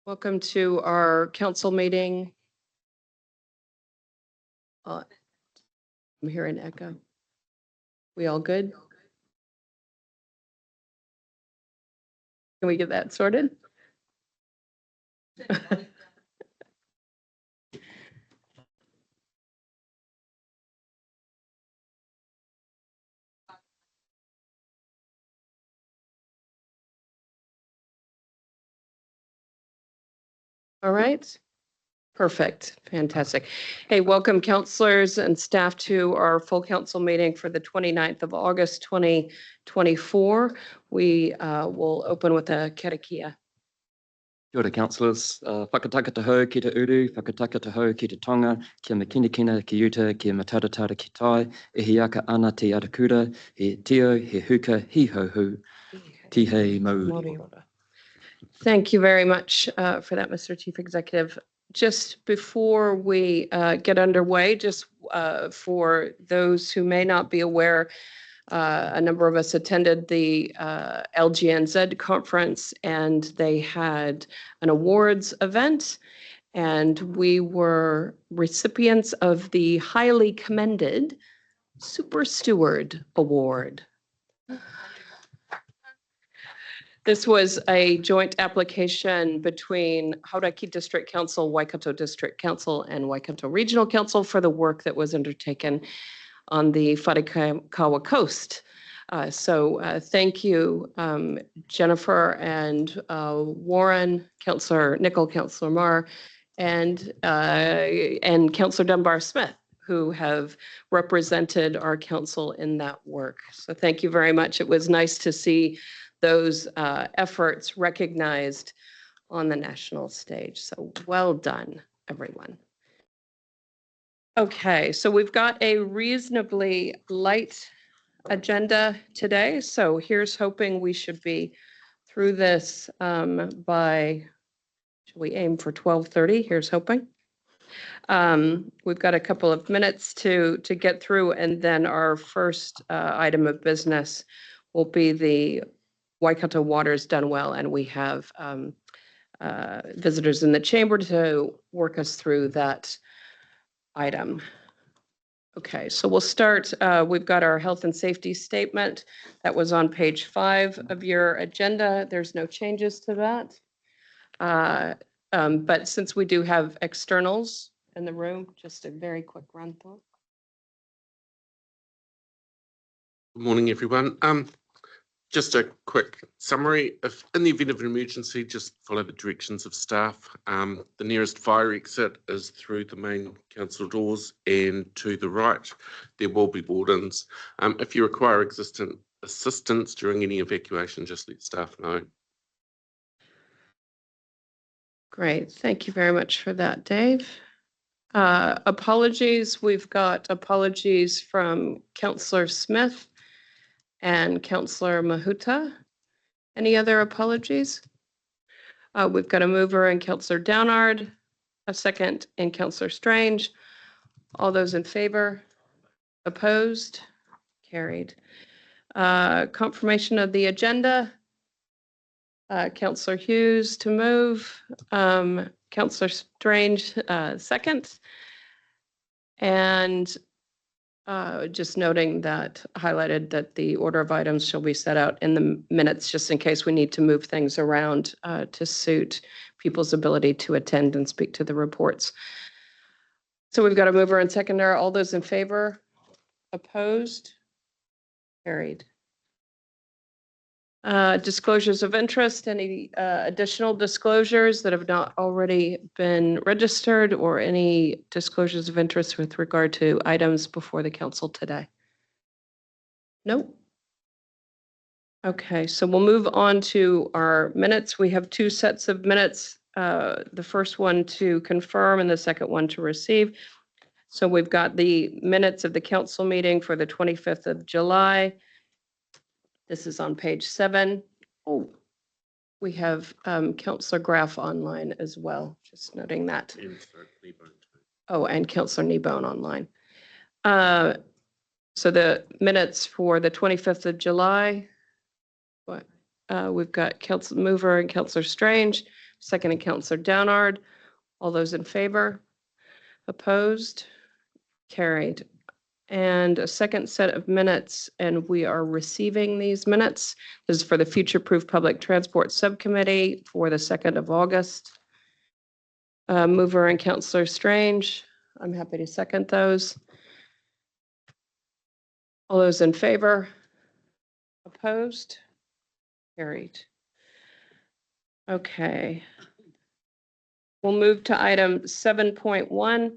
Welcome to our council meeting. I'm hearing echo. We all good? Can we get that sorted? All right. Perfect. Fantastic. Hey, welcome councilors and staff to our full council meeting for the 29th of August, 2024. We will open with a KARAKIA. Kia ora, councillors. Whakataka taho ki te uru, whakataka taho ki te tonga, kia makinakina ki uta, kia mataratara ki tai, e he aka ana te arakura, he tio, he huka, he ho hu, ti hei mauri. Thank you very much for that, Mr. Chief Executive. Just before we get underway, just for those who may not be aware, a number of us attended the LGNZ conference, and they had an awards event, and we were recipients of the highly commended Super Steward Award. This was a joint application between Hauraki District Council, Waikato District Council, and Waikato Regional Council for the work that was undertaken on the Wharekauā coast. So thank you, Jennifer and Warren, Councillor Nickel, Councillor Marr, and Councillor Dunbar-Smith, who have represented our council in that work. So thank you very much. It was nice to see those efforts recognized on the national stage. So well done, everyone. Okay, so we've got a reasonably light agenda today. So here's hoping we should be through this by, should we aim for 12:30? Here's hoping. We've got a couple of minutes to get through, and then our first item of business will be the Waikato Waters done well, and we have visitors in the chamber to work us through that item. Okay, so we'll start. We've got our health and safety statement that was on page 5 of your agenda. There's no changes to that. But since we do have externals in the room, just a very quick run through. Good morning, everyone. Just a quick summary. If in the event of an emergency, just follow the directions of staff. The nearest fire exit is through the main council doors, and to the right, there will be wardens. If you require assistance during any evacuation, just let staff know. Great, thank you very much for that, Dave. Apologies, we've got apologies from Councillor Smith and Councillor Mahuta. Any other apologies? We've got a mover in Councillor Downard, a second in Councillor Strange. All those in favor? Opposed? Carried. Confirmation of the agenda. Councillor Hughes to move. Councillor Strange second. And just noting that highlighted that the order of items shall be set out in the minutes, just in case we need to move things around to suit people's ability to attend and speak to the reports. So we've got a mover and seconder. All those in favor? Opposed? Carried. Disclosures of interest, any additional disclosures that have not already been registered, or any disclosures of interest with regard to items before the council today? Nope. Okay, so we'll move on to our minutes. We have 2 sets of minutes, the first one to confirm and the second one to receive. So we've got the minutes of the council meeting for the 25th of July. This is on page 7. Oh, we have Councillor Graff online as well, just noting that. Oh, and Councillor Kneebone online. So the minutes for the 25th of July, we've got Councillor Mover and Councillor Strange. seconded Councillor Downard. All those in favor? Opposed? Carried. And a second set of minutes, and we are receiving these minutes. This is for the Future Proof Public Transport Subcommittee for the 2nd of August. Mover and Councillor Strange. I'm happy to second those. All those in favor? Opposed? Carried. Okay. We'll move to item 7.1.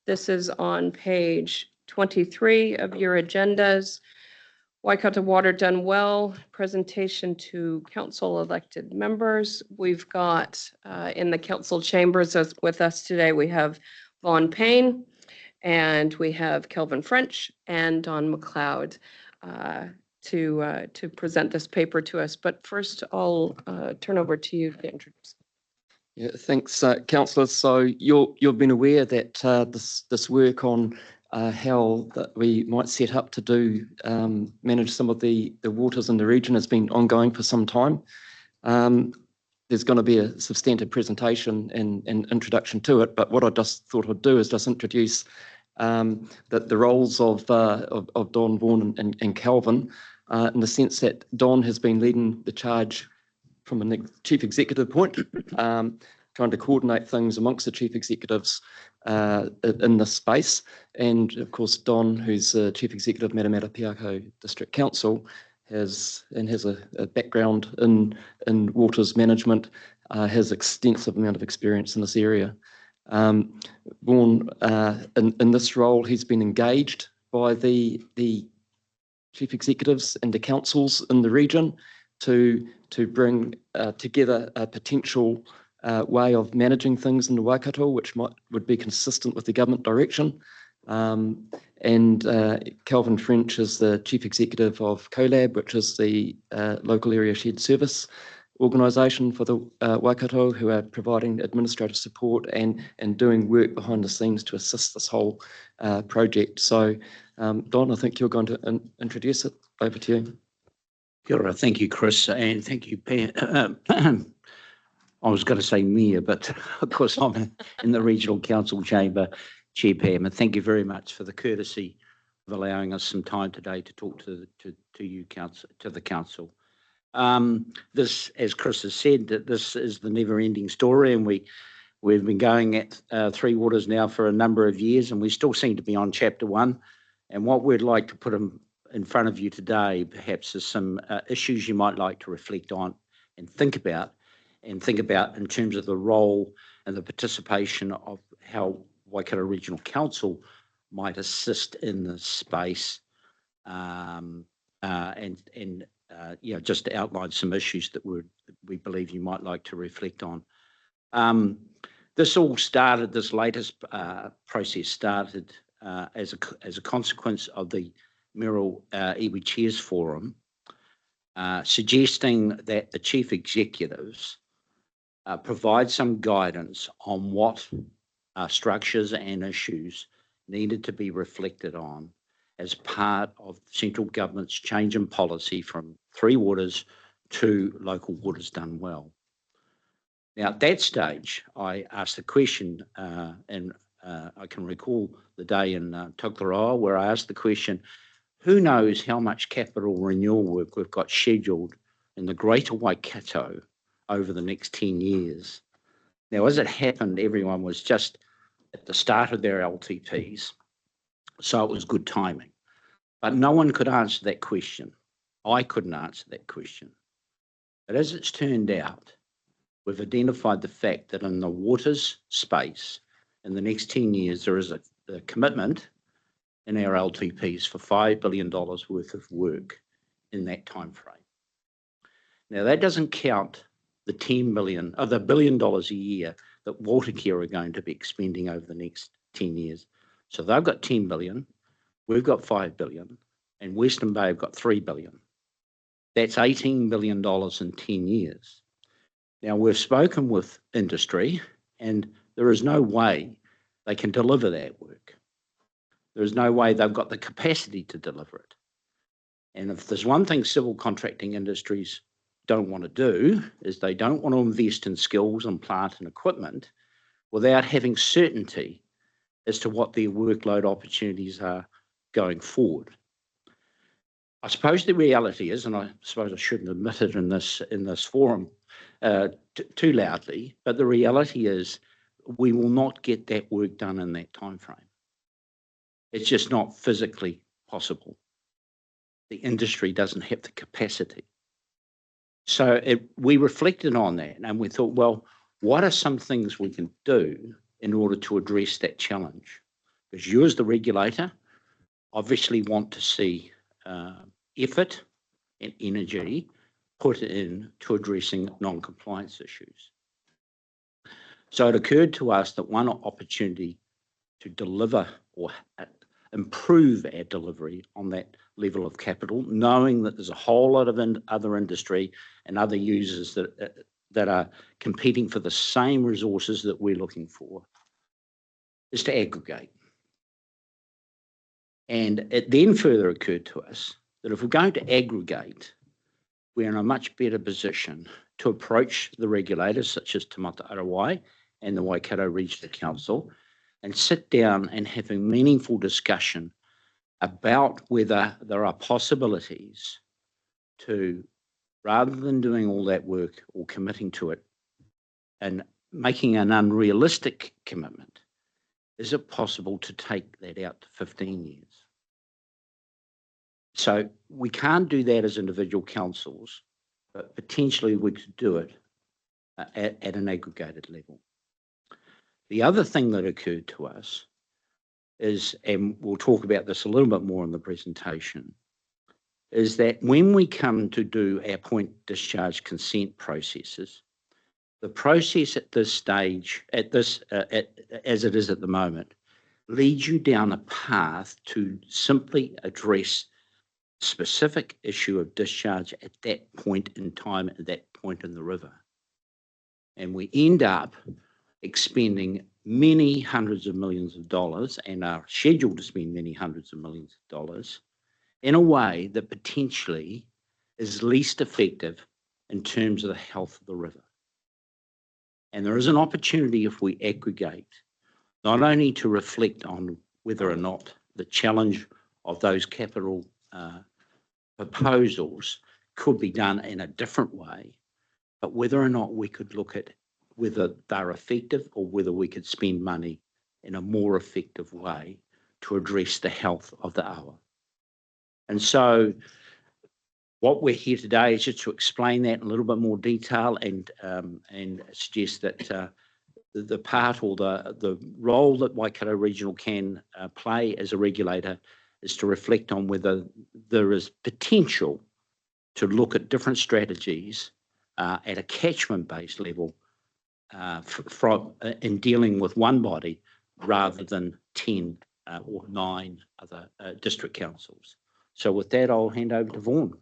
This is on page 23 of your agendas. Waikato Water Done Well, presentation to council elected members. We've got in the council chambers with us today, we have Vaughn Payne, and we have Kelvin French and Don McLeod to present this paper to us. But first, I'll turn over to you to introduce. Yeah, thanks, councillors. So you've been aware that this work on how that we might set up to do manage some of the waters in the region has been ongoing for some time. There's going to be a substantive presentation and introduction to it, but what I just thought I'd do is just introduce the roles of Don, Vaughan and Kelvin, in the sense that Don has been leading the charge from a chief executive point, trying to coordinate things amongst the chief executives in this space. And of course, Don, who's the chief executive of Matamata Piako District Council, has a background in waters management, has extensive amount of experience in this area. Vaughan, in this role, he's been engaged by the chief executives and the councils in the region to bring together a potential way of managing things in the Waikato, which would be consistent with the government direction. And Kelvin French is the chief executive of CoLab, which is the local area shared service organisation for the Waikato, who are providing administrative support and doing work behind the scenes to assist this whole project. So, Don, I think you're going to introduce it. Over to you. Kia ora. Thank you, Chris, and thank you, Pam. I was going to say Mayor, but of course I'm in the Regional Council Chamber, Chair Pam, and thank you very much for the courtesy of allowing us some time today to talk to you, to the council. This, as Chris has said, that this is the never-ending story, and we've been going at Three Waters now for a number of years, and we still seem to be on Chapter 1. And what we'd like to put in front of you today, perhaps, is some issues you might like to reflect on and think about in terms of the role and the participation of how Waikato Regional Council might assist in this space, and just to outline some issues that we believe you might like to reflect on. This latest process started as a consequence of the Merrill Iwi Chairs Forum, suggesting that the chief executives provide some guidance on what structures and issues needed to be reflected on as part of central government's change in policy from Three Waters to local waters done well. Now, at that stage, I asked the question, and I can recall the day in Tokoroa where I asked the question, who knows how much capital renewal work we've got scheduled in the greater Waikato over the next 10 years. Now, as it happened, everyone was just at the start of their LTPs, so it was good timing. But no one could answer that question. I couldn't answer that question. But as it's turned out, we've identified the fact that in the waters space, in the next 10 years, there is a commitment in our LTPs for $5 billion worth of work in that time frame. Now, that doesn't count the $1 billion a year that Watercare are going to be expending over the next 10 years. So they've got 10 billion, we've got 5 billion, and Western Bay have got 3 billion. That's $18 billion in 10 years. Now, we've spoken with industry, and there is no way they can deliver that work. There is no way they've got the capacity to deliver it. And if there's one thing civil contracting industries don't want to do is they don't want to invest in skills and plant and equipment without having certainty as to what their workload opportunities are going forward. I suppose the reality is, and I suppose I shouldn't admit it in this forum too loudly, but the reality is we will not get that work done in that time frame. It's just not physically possible. The industry doesn't have the capacity. So we reflected on that and we thought, well, what are some things we can do in order to address that challenge? Because you as the regulator obviously want to see effort and energy put in to addressing non-compliance issues. So it occurred to us that one opportunity to deliver or improve our delivery on that level of capital, knowing that there's a whole lot of other industry and other users that are competing for the same resources that we're looking for, is to aggregate. And it then further occurred to us that if we're going to aggregate, we're in a much better position to approach the regulators such as TIMATANGA and the Waikato Regional Council and sit down and have a meaningful discussion about whether there are possibilities to, rather than doing all that work or committing to it and making an unrealistic commitment, is it possible to take that out to 15 years? So we can't do that as individual councils, but potentially we could do it at an aggregated level. The other thing that occurred to us is, and we'll talk about this a little bit more in the presentation, is that when we come to do our point discharge consent processes, the process at this stage, as it is at the moment, leads you down a path to simply address specific issue of discharge at that point in time, at that point in the river. And we end up expending many hundreds of millions of dollars and are scheduled to spend many hundreds of millions of dollars in a way that potentially is least effective in terms of the health of the river. And there is an opportunity, if we aggregate, not only to reflect on whether or not the challenge of those capital proposals could be done in a different way, but whether or not we could look at whether they're effective or whether we could spend money in a more effective way to address the health of the awa. And so what we're here today is just to explain that in a little bit more detail and suggest that the part or the role that Waikato Regional can play as a regulator is to reflect on whether there is potential to look at different strategies at a catchment-based level in dealing with one body rather than 10 or 9 other district councils. So with that, I'll hand over to Vaughan.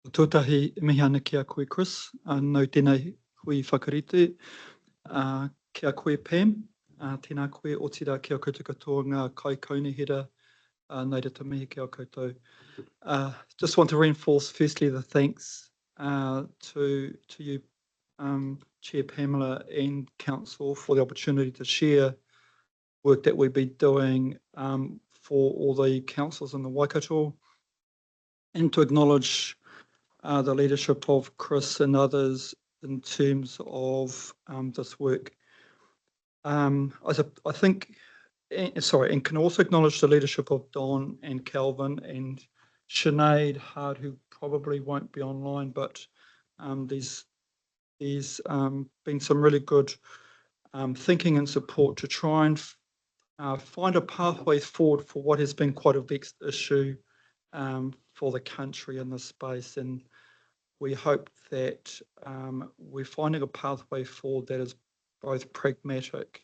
Tūtahi mihi ana ki a koe, Chris. Nau tēnei hui whakarite. Ki a koe, Pam. Tēnā koe o tira ki a koutou katoa ngā kai kaunihera. Nei rata mihi ki a koutou. Just want to reinforce firstly the thanks to you, Chair Pamela and Council, for the opportunity to share work that we've been doing for all the councils in the Waikato, and to acknowledge the leadership of Chris and others in terms of this work. I think, and can also acknowledge the leadership of Don and Calvin and Sinead Hard, who probably won't be online, but there's been some really good thinking and support to try and find a pathway forward for what has been quite a vexed issue for the country in this space. And we hope that we're finding a pathway forward that is both pragmatic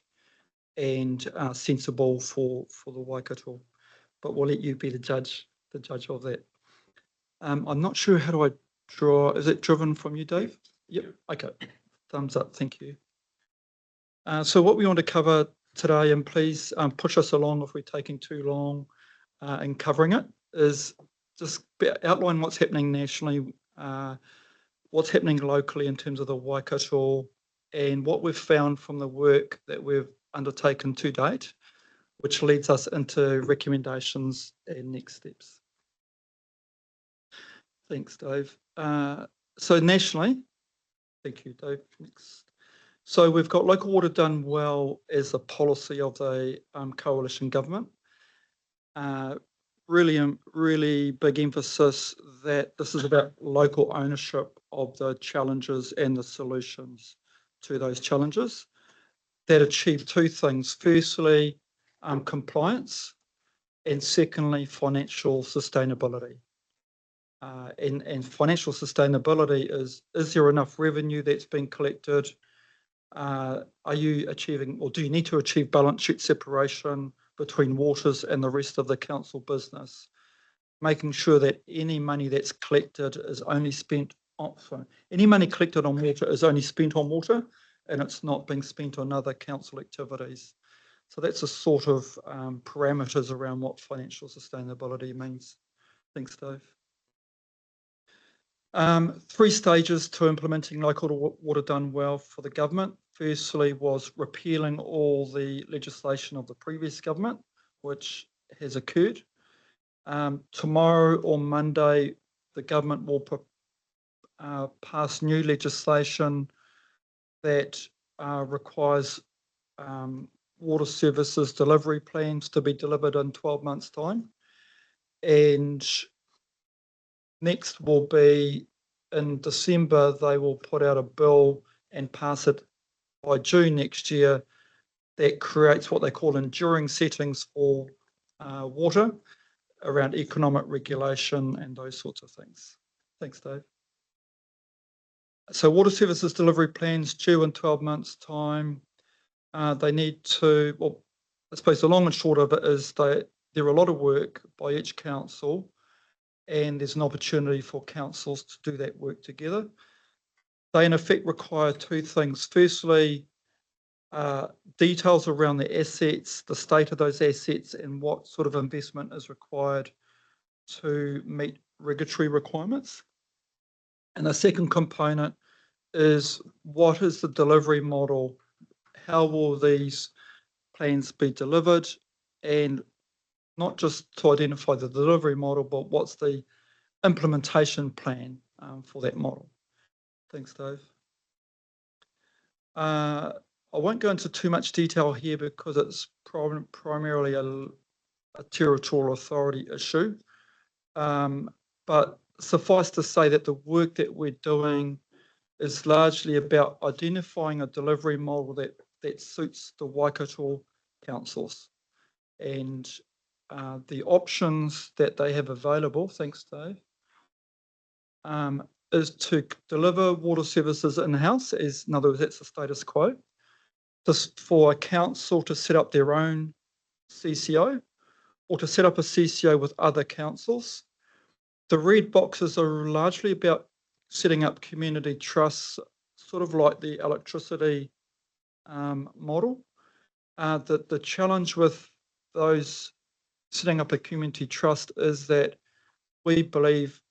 and sensible for the Waikato. But we'll let you be the judge of that. I'm not sure, how do I draw? Is it driven from you, Dave? Yep. Okay. Thumbs up. Thank you. So what we want to cover today, and please push us along if we're taking too long in covering it, is just outline what's happening nationally, what's happening locally in terms of the Waikato, and what we've found from the work that we've undertaken to date, which leads us into recommendations and next steps. Thanks, Dave. So nationally, thank you, Dave. Next. So we've got local water done well as a policy of the coalition government. Really big emphasis that this is about local ownership of the challenges and the solutions to those challenges that achieve two things. Firstly, compliance, and secondly, financial sustainability. And financial sustainability is there enough revenue that's been collected? Are you achieving, or do you need to achieve balance sheet separation between waters and the rest of the council business? Making sure that any money that's collected is only spent on, any money collected on water is only spent on water, and it's not being spent on other council activities. So that's a sort of parameters around what financial sustainability means. Thanks, Dave. 3 stages to implementing local water done well for the government. Firstly was repealing all the legislation of the previous government, which has occurred. Tomorrow or Monday, the government will pass new legislation that requires water services delivery plans to be delivered in 12 months' time. And next will be in December, they will put out a bill and pass it by June next year that creates what they call enduring settings for water around economic regulation and those sorts of things. Thanks, Dave. So water services delivery plans due in 12 months' time. They need to, well, I suppose the long and short of it is that there are a lot of work by each council, and there's an opportunity for councils to do that work together. They in effect require 2 things. Firstly, details around the assets, the state of those assets, and what sort of investment is required to meet regulatory requirements. And the second component is what is the delivery model? How will these plans be delivered? And not just to identify the delivery model, but what's the implementation plan for that model? Thanks, Dave. I won't go into too much detail here because it's primarily a territorial authority issue. But suffice to say that the work that we're doing is largely about identifying a delivery model that suits the Waikato councils. And the options that they have available, thanks, Dave, is to deliver water services in-house, in other words, that's the status quo. Just for a council to set up their own CCO or to set up a CCO with other councils. The red boxes are largely about setting up community trusts, sort of like the electricity model. The challenge with those setting up a community trust is that we believe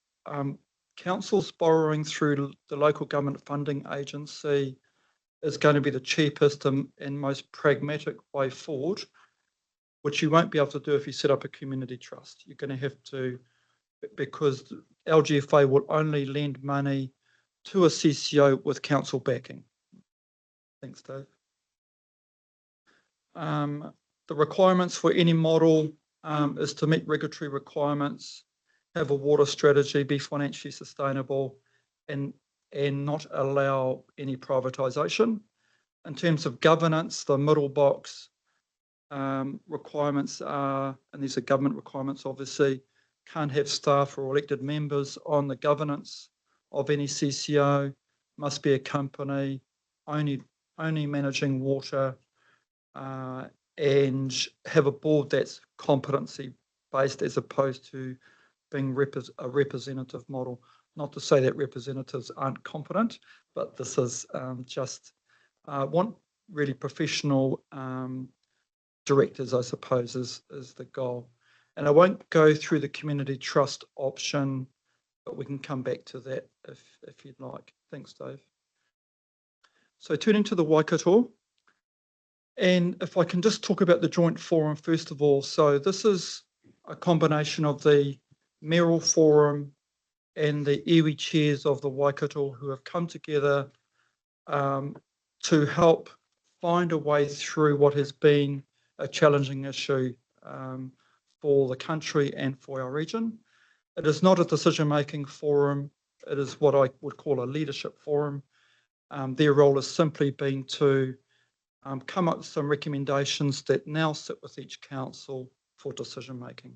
councils borrowing through the local government funding agency is going to be the cheapest and most pragmatic way forward, which you won't be able to do if you set up a community trust. You're going to have to, because LGFA will only lend money to a CCO with council backing. Thanks, Dave. The requirements for any model is to meet regulatory requirements, have a water strategy, be financially sustainable, and not allow any privatisation. In terms of governance, the middle box requirements are, and these are government requirements obviously, can't have staff or elected members on the governance of any CCO, must be a company, only managing water, and have a board that's competency based as opposed to being a representative model. Not to say that representatives aren't competent, but this is just want really professional directors, I suppose, is the goal. And I won't go through the community trust option, but we can come back to that if you'd like. Thanks, Dave. So turning to the Waikato, and if I can just talk about the joint forum first of all. So this is a combination of the mayoral forum and the iwi chairs of the Waikato who have come together to help find a way through what has been a challenging issue for the country and for our region. It is not a decision-making forum. It is what I would call a leadership forum. Their role has simply been to come up with some recommendations that now sit with each council for decision-making.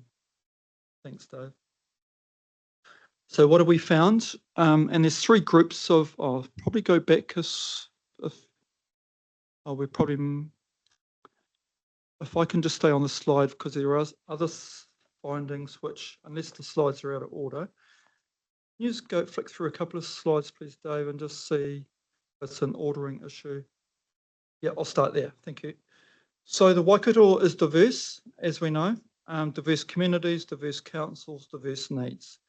Thanks, Dave. So what have we found? And there's three groups of, I'll probably go back because if I can just stay on the slide, because there are other findings which, unless the slides are out of order, can you just go flick through a couple of slides, please, Dave, and just see if it's an ordering issue. Yeah, I'll start there. Thank you. So the Waikato is diverse, as we know, diverse communities, diverse councils, diverse needs.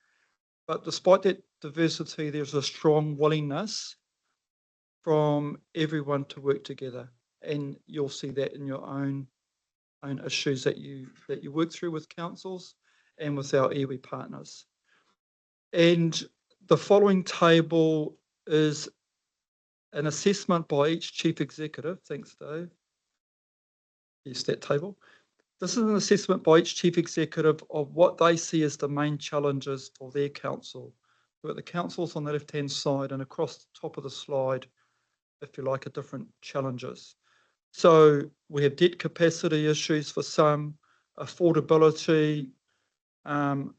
But despite that diversity, there's a strong willingness from everyone to work together. And you'll see that in your own issues that you work through with councils and with our iwi partners. And the following table is an assessment by each chief executive. Thanks, Dave. Yes, that table. This is an assessment by each chief executive of what they see as the main challenges for their council. We've got the councils on the left-hand side, and across the top of the slide, if you like, are different challenges. So we have debt capacity issues for some, affordability, the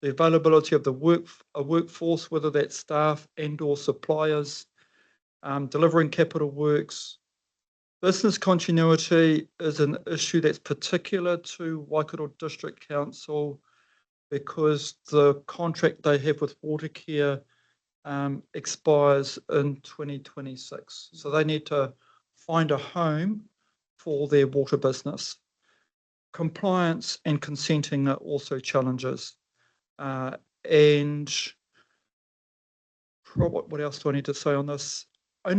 availability of the workforce, whether that's staff and or suppliers, delivering capital works. Business continuity is an issue that's particular to Waikato District Council because the contract they have with Watercare expires in 2026. So they need to find a home for their water business. Compliance and consenting are also challenges. And what else do I need to say on this? I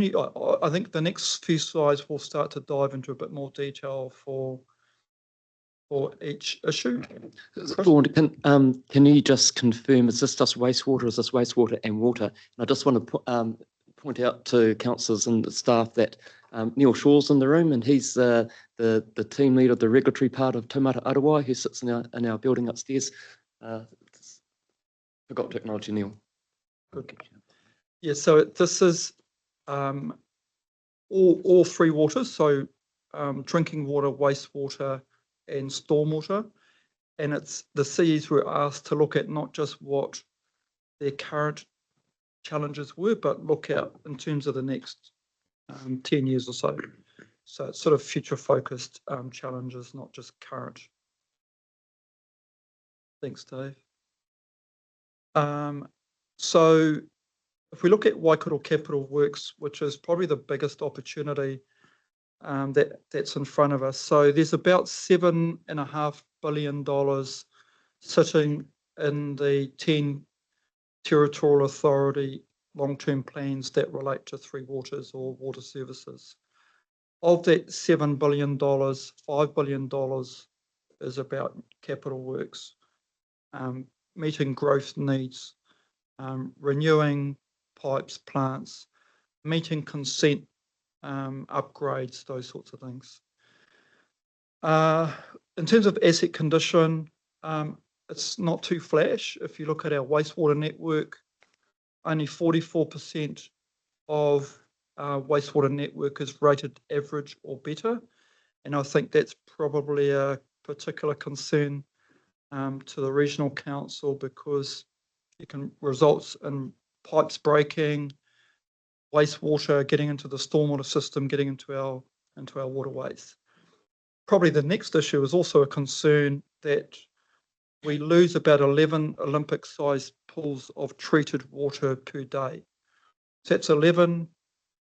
think the next few slides will start to dive into a bit more detail for each issue. Vaughan, can you just confirm, is this just wastewater, is this wastewater and water? And I just want to point out to councillors and the staff that Neil Shaw's in the room, and he's the team lead of the regulatory part of Taumata Arawai, who sits in our building upstairs. Forgot to acknowledge you, Neil. Good. Yeah, so this is all three waters, so drinking water, wastewater, and stormwater. And it's the CEs were asked to look at not just what their current challenges were, but look out in terms of the next 10 years or so. So it's sort of future focused challenges, not just current. Thanks, Dave. So if we look at Waikato Capital Works, which is probably the biggest opportunity that's in front of us. So there's about $7.5 billion sitting in the 10 territorial authority long-term plans that relate to Three Waters or water services. Of that $7 billion, $5 billion is about capital works, meeting growth needs, renewing pipes, plants, meeting consent upgrades, those sorts of things. In terms of asset condition, it's not too flash. If you look at our wastewater network, only 44% of our wastewater network is rated average or better. And I think that's probably a particular concern to the regional council because it can result in pipes breaking, wastewater getting into the stormwater system, getting into our waterways. Probably the next issue is also a concern that we lose about 11 Olympic-sized pools of treated water per day. So that's 11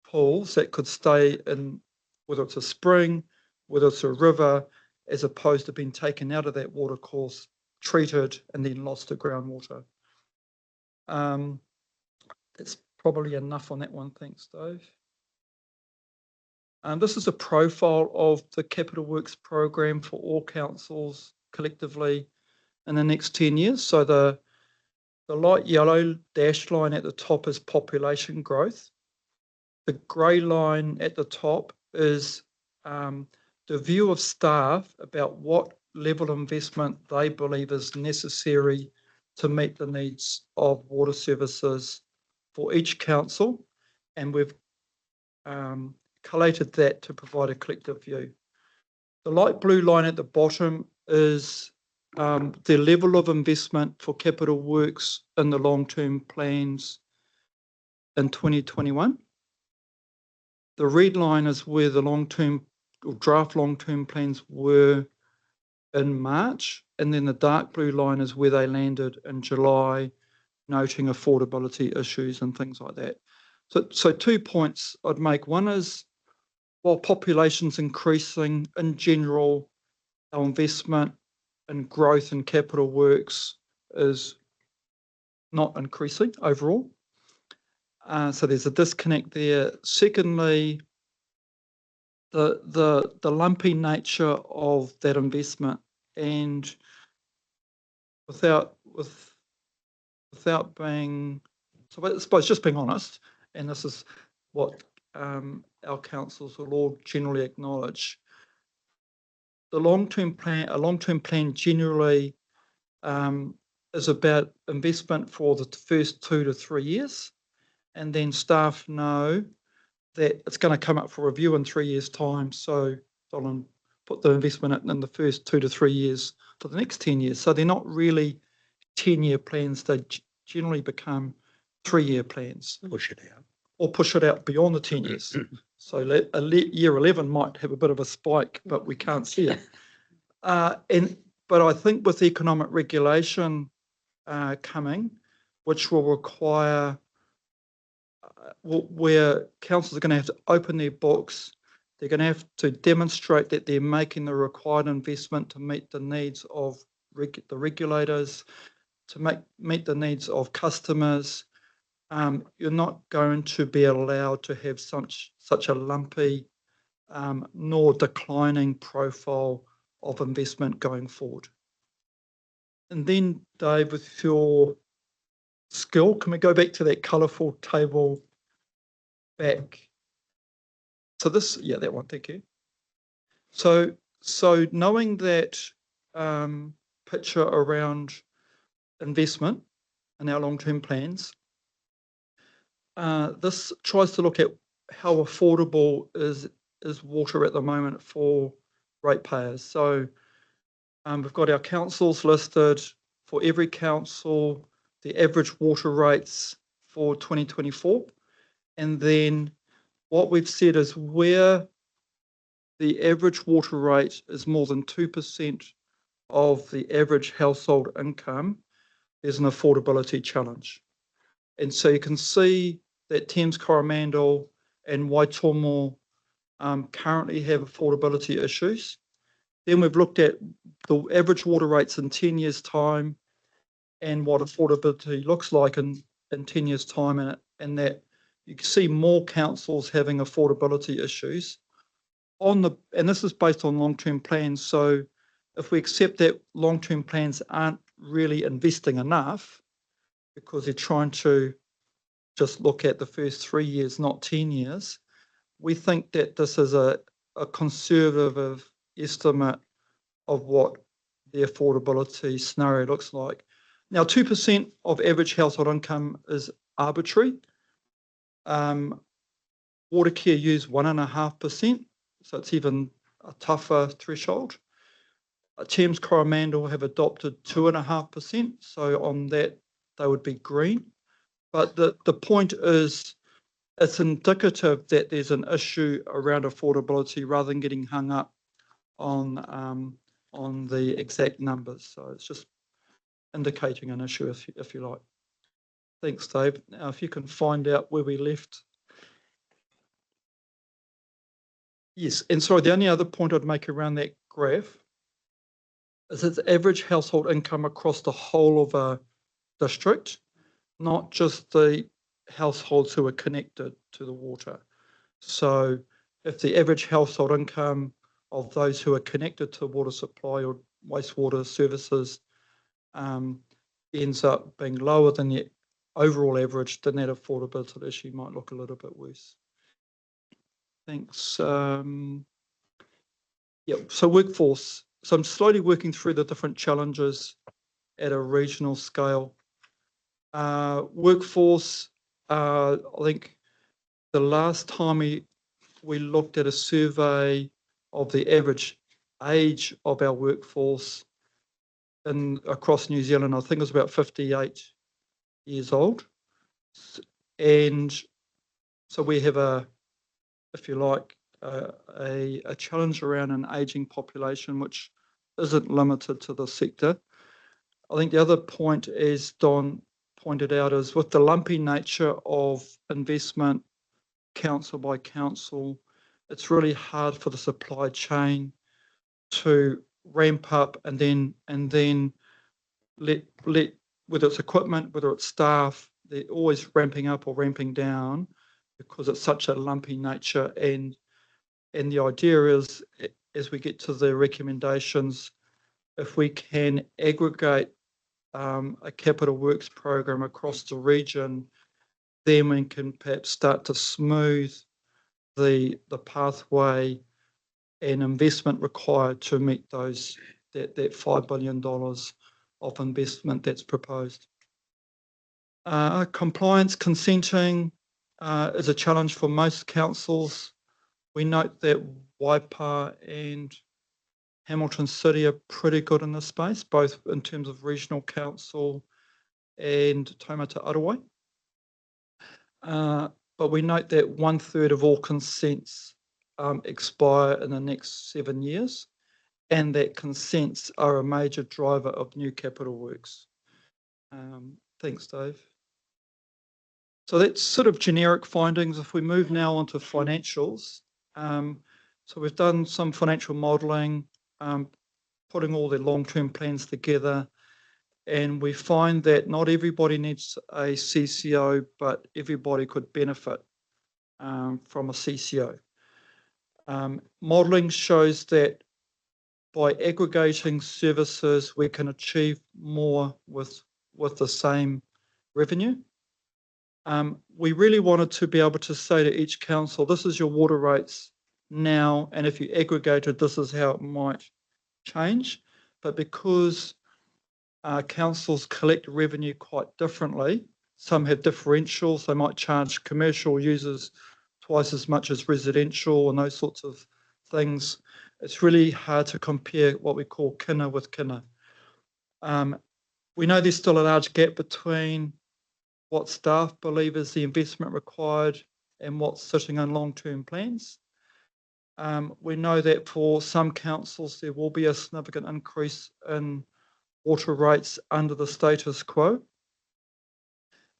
pools that could stay in, whether it's a spring, whether it's a river, as opposed to being taken out of that water course treated and then lost to groundwater. That's probably enough on that one. Thanks, Dave. This is a profile of the capital works program for all councils collectively in the next 10 years. So the light yellow dashed line at the top is population growth. The grey line at the top is the view of staff about what level of investment they believe is necessary to meet the needs of water services for each council. And we've collated that to provide a collective view. The light blue line at the bottom is the level of investment for capital works in the long-term plans in 2021. The red line is where the long-term or draft long-term plans were in March, and then the dark blue line is where they landed in July, noting affordability issues and things like that. So 2 points I'd make. One is, while population's increasing, in general, our investment and growth in capital works is not increasing overall. So there's a disconnect there. Secondly, the lumpy nature of that investment, and without being, so I suppose just being honest, and this is what our councils will all generally acknowledge, a long-term plan generally is about investment for the first 2 to 3 years, and then staff know that it's going to come up for review in 3 years' time, so they'll put the investment in the first 2 to 3 years for the next 10 years. So they're not really 10-year plans, they generally become 3-year plans. Push it out. Or push it out beyond the 10 years. So year 11 might have a bit of a spike, but we can't see it. But I think with economic regulation coming, which will require, where councils are going to have to open their books, they're going to have to demonstrate that they're making the required investment to meet the needs of the regulators, to meet the needs of customers. You're not going to be allowed to have such a lumpy nor declining profile of investment going forward. And then, Dave, with your skill, can we go back to that colourful table back? So this, yeah, that one, thank you. So knowing that picture around investment in our long-term plans, this tries to look at how affordable is water at the moment for ratepayers. So we've got our councils listed. For every council, the average water rates for 2024. And then what we've said is where the average water rate is more than 2% of the average household income, there's an affordability challenge. And so you can see that Thames Coromandel and Waitomo currently have affordability issues. Then we've looked at the average water rates in 10 years' time and what affordability looks like in 10 years' time, and that you can see more councils having affordability issues. And this is based on long-term plans. So if we accept that long-term plans aren't really investing enough because they're trying to just look at the first 3 years, not 10 years, we think that this is a conservative estimate of what the affordability scenario looks like. Now, 2% of average household income is arbitrary. Watercare use 1.5%, so it's even a tougher threshold. Thames Coromandel have adopted 2.5%, so on that they would be green. But the point is, it's indicative that there's an issue around affordability rather than getting hung up on the exact numbers. So it's just indicating an issue, if you like. Thanks, Dave. Now, if you can find out where we left. Yes, and sorry, the only other point I'd make around that graph is its average household income across the whole of a district, not just the households who are connected to the water. So if the average household income of those who are connected to water supply or wastewater services ends up being lower than the overall average, then that affordability issue might look a little bit worse. Thanks. Yeah, so workforce. So I'm slowly working through the different challenges at a regional scale. Workforce, I think the last time we looked at a survey of the average age of our workforce across New Zealand, I think it was about 58 years old. And so we have if you like, a challenge around an ageing population, which isn't limited to the sector. I think the other point, as Don pointed out, is with the lumpy nature of investment council by council, it's really hard for the supply chain to ramp up and then let whether it's equipment, whether it's staff, they're always ramping up or ramping down because it's such a lumpy nature. And the idea is, as we get to the recommendations, if we can aggregate a capital works program across the region, then we can perhaps start to smooth the pathway and investment required to meet that $5 billion of investment that's proposed. Compliance consenting is a challenge for most councils. We note that Waipa and Hamilton City are pretty good in this space, both in terms of regional council and Taumata Arawai. But we note that 1/3 of all consents expire in the next 7 years, and that consents are a major driver of new capital works. Thanks, Dave. So that's sort of generic findings. If we move now onto financials, so we've done some financial modelling, putting all the long-term plans together, and we find that not everybody needs a CCO, but everybody could benefit from a CCO. Modelling shows that by aggregating services, we can achieve more with the same revenue. We really wanted to be able to say to each council, this is your water rates now, and if you aggregate it, this is how it might change. But because councils collect revenue quite differently, some have differentials, they might charge commercial users twice as much as residential and those sorts of things. It's really hard to compare what we call kina with kina. We know there's still a large gap between what staff believe is the investment required and what's sitting in long-term plans. We know that for some councils, there will be a significant increase in water rates under the status quo.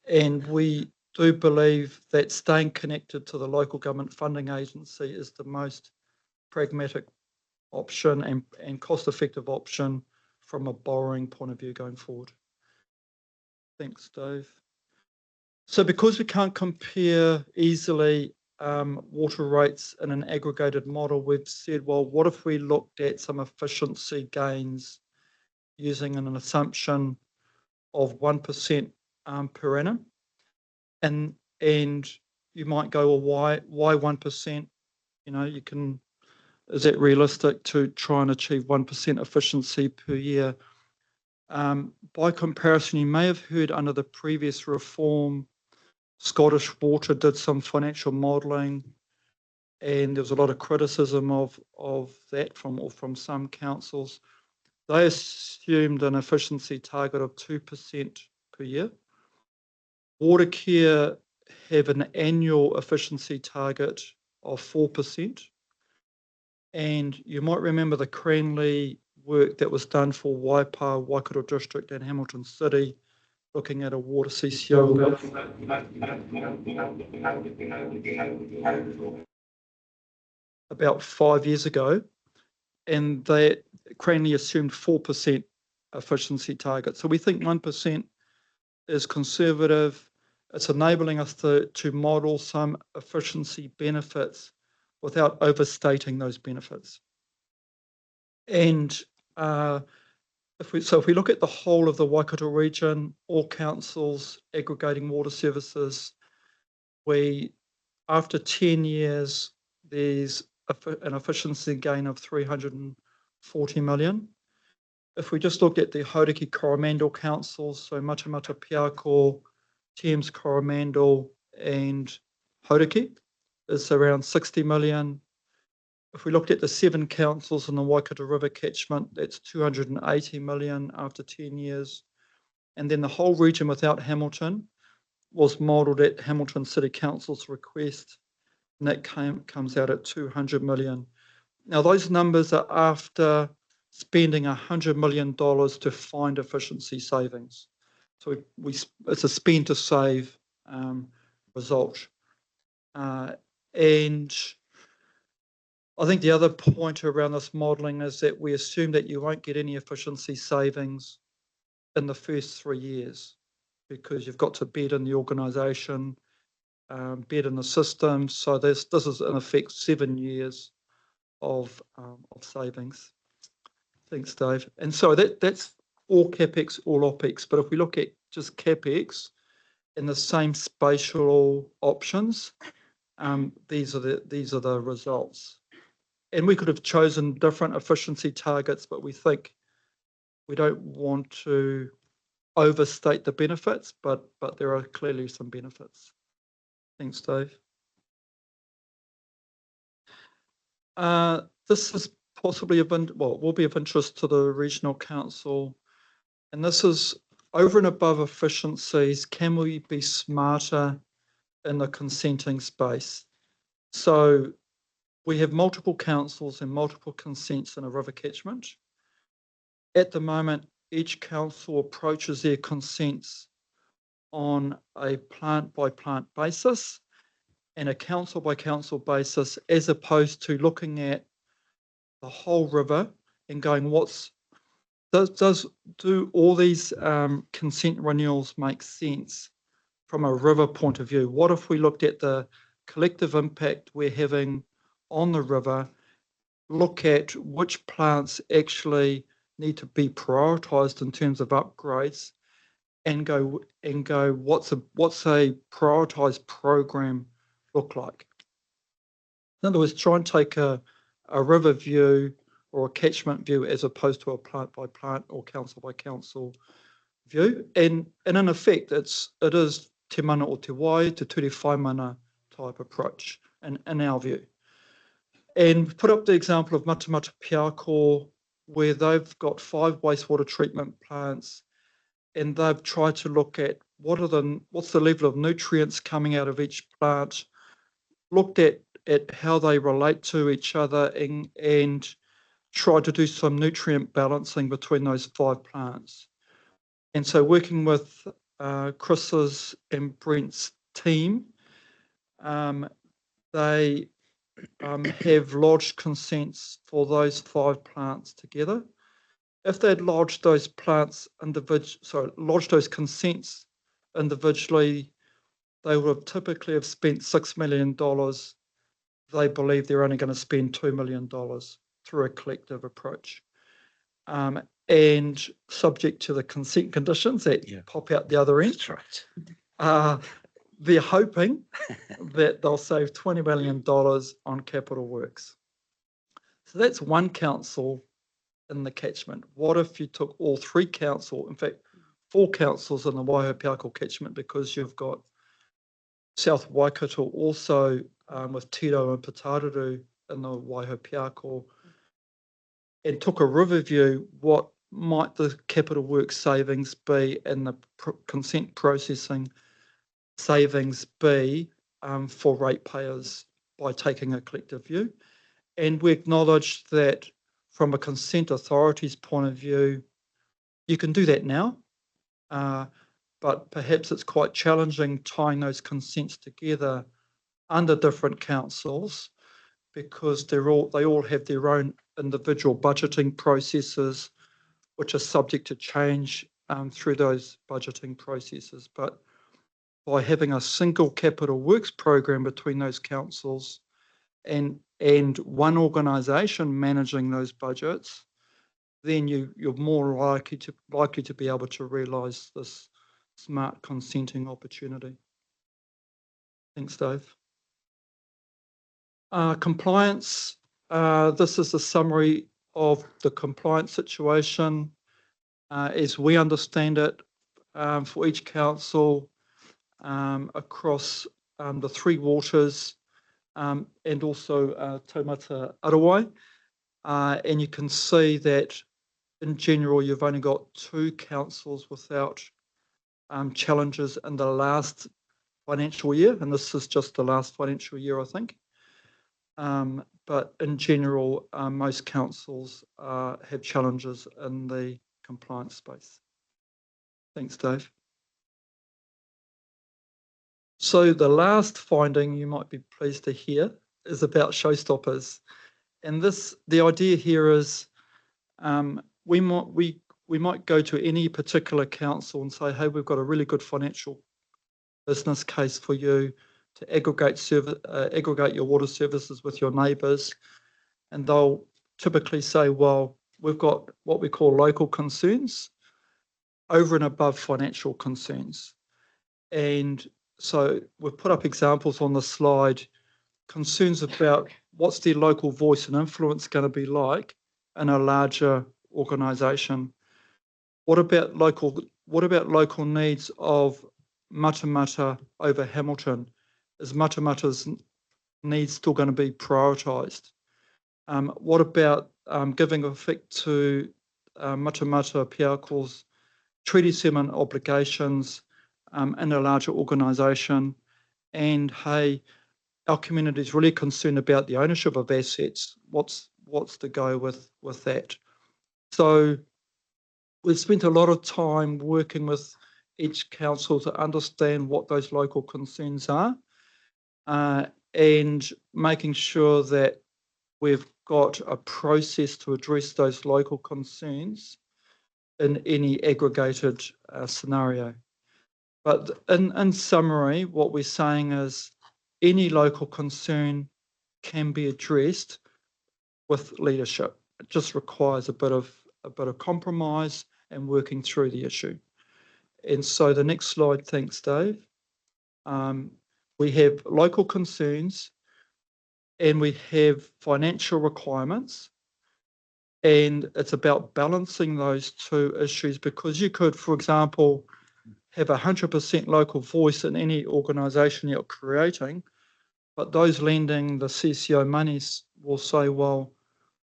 And we do believe that staying connected to the local government funding agency is the most pragmatic option and cost-effective option from a borrowing point of view going forward. Thanks, Dave. So because we can't compare easily water rates in an aggregated model, we've said, well, what if we looked at some efficiency gains using an assumption of 1% per annum? And you might go, well, why 1%? You know, is that realistic to try and achieve 1% efficiency per year? By comparison, you may have heard under the previous reform, Scottish Water did some financial modelling, and there was a lot of criticism of that from some councils. They assumed an efficiency target of 2% per year. Watercare have an annual efficiency target of 4%. And you might remember the Cranley work that was done for Waipa, Waikato District and Hamilton City, looking at a water CCO about 5 years ago. And Cranley assumed 4% efficiency target. So we think 1% is conservative. It's enabling us to model some efficiency benefits without overstating those benefits. And if we look at the whole of the Waikato region, all councils aggregating water services, after 10 years, there's an efficiency gain of 340 million. If we just look at the Hauraki Coromandel councils, so Matamata Piako, Thames Coromandel and Hauraki, is around 60 million. If we looked at the 7 councils in the Waikato River catchment, that's 280 million after 10 years. And then the whole region without Hamilton was modelled at Hamilton City Council's request, and that comes out at 200 million. Now, those numbers are after spending $100 million to find efficiency savings. So it's a spend to save result. And I think the other point around this modelling is that we assume that you won't get any efficiency savings in the first 3 years, because you've got to bed in the organisation, bed in the system. So this is in effect 7 years of savings. Thanks, Dave. And so that's all CapEx, all OpEx. But if we look at just CapEx in the same spatial options, these are the results. And we could have chosen different efficiency targets, but we think we don't want to overstate the benefits, but there are clearly some benefits. Thanks, Dave. This is possibly will be of interest to the regional council, and this is over and above efficiencies. Can we be smarter in the consenting space? So we have multiple councils and multiple consents in a river catchment. At the moment, each council approaches their consents on a plant-by-plant basis and a council-by-council basis, as opposed to looking at the whole river and going, do all these consent renewals make sense from a river point of view? What if we looked at the collective impact we're having on the river, look at which plants actually need to be prioritised in terms of upgrades, and go what's a prioritised program look like? In other words, try and take a river view or a catchment view as opposed to a plant by plant or council by council view. And in effect, it is te mana o te wai, te ture whaimana type approach in our view. And put up the example of Matamata Piako, where they've got 5 wastewater treatment plants, and they've tried to look at what's the level of nutrients coming out of each plant, looked at how they relate to each other, and tried to do some nutrient balancing between those 5 plants. And so working with Chris's and Brent's team, they have lodged consents for those 5 plants together. If they'd lodged those consents individually, they would have typically spent $6 million. They believe they're only going to spend $2 million through a collective approach. And subject to the consent conditions that pop out the other end. That's right. They're hoping that they'll save $20 million on capital works. So that's one council in the catchment. What if you took all 3 councils, in fact, 4 councils in the Waiho-Piako catchment, because you've got South Waikato also with Tiro and Pataru in the Waiho-Piako, and took a river view, what might the capital works savings be and the consent processing savings be for ratepayers by taking a collective view? And we acknowledge that from a consent authority's point of view, you can do that now, but perhaps it's quite challenging tying those consents together under different councils, because they all have their own individual budgeting processes, which are subject to change through those budgeting processes. But by having a single capital works program between those councils and one organisation managing those budgets, then you're more likely to be able to realise this smart consenting opportunity. Thanks, Dave. Compliance. This is a summary of the compliance situation as we understand it for each council across the three waters and also Taumata Arawai. And you can see that in general, you've only got 2 councils without challenges in the last financial year, and this is just the last financial year, I think. But in general, most councils have challenges in the compliance space. Thanks, Dave. So the last finding you might be pleased to hear is about showstoppers. And the idea here is we might go to any particular council and say, hey, we've got a really good financial business case for you to aggregate your water services with your neighbours. And they'll typically say, well, we've got what we call local concerns over and above financial concerns. And so we've put up examples on the slide, concerns about what's their local voice and influence going to be like in a larger organisation. What about local needs of Matamata over Hamilton? Is Matamata's needs still going to be prioritised? What about giving effect to Matamata Piako's Treaty 7 obligations in a larger organisation? And hey, our community is really concerned about the ownership of assets. What's the go with that? So we've spent a lot of time working with each council to understand what those local concerns are and making sure that we've got a process to address those local concerns in any aggregated scenario. But in summary, what we're saying is any local concern can be addressed with leadership. It just requires a bit of compromise and working through the issue. And so the next slide, thanks, Dave. We have local concerns and we have financial requirements. And it's about balancing those 2 issues, because you could, for example, have 100% local voice in any organisation you're creating, but those lending the CCO monies will say, well,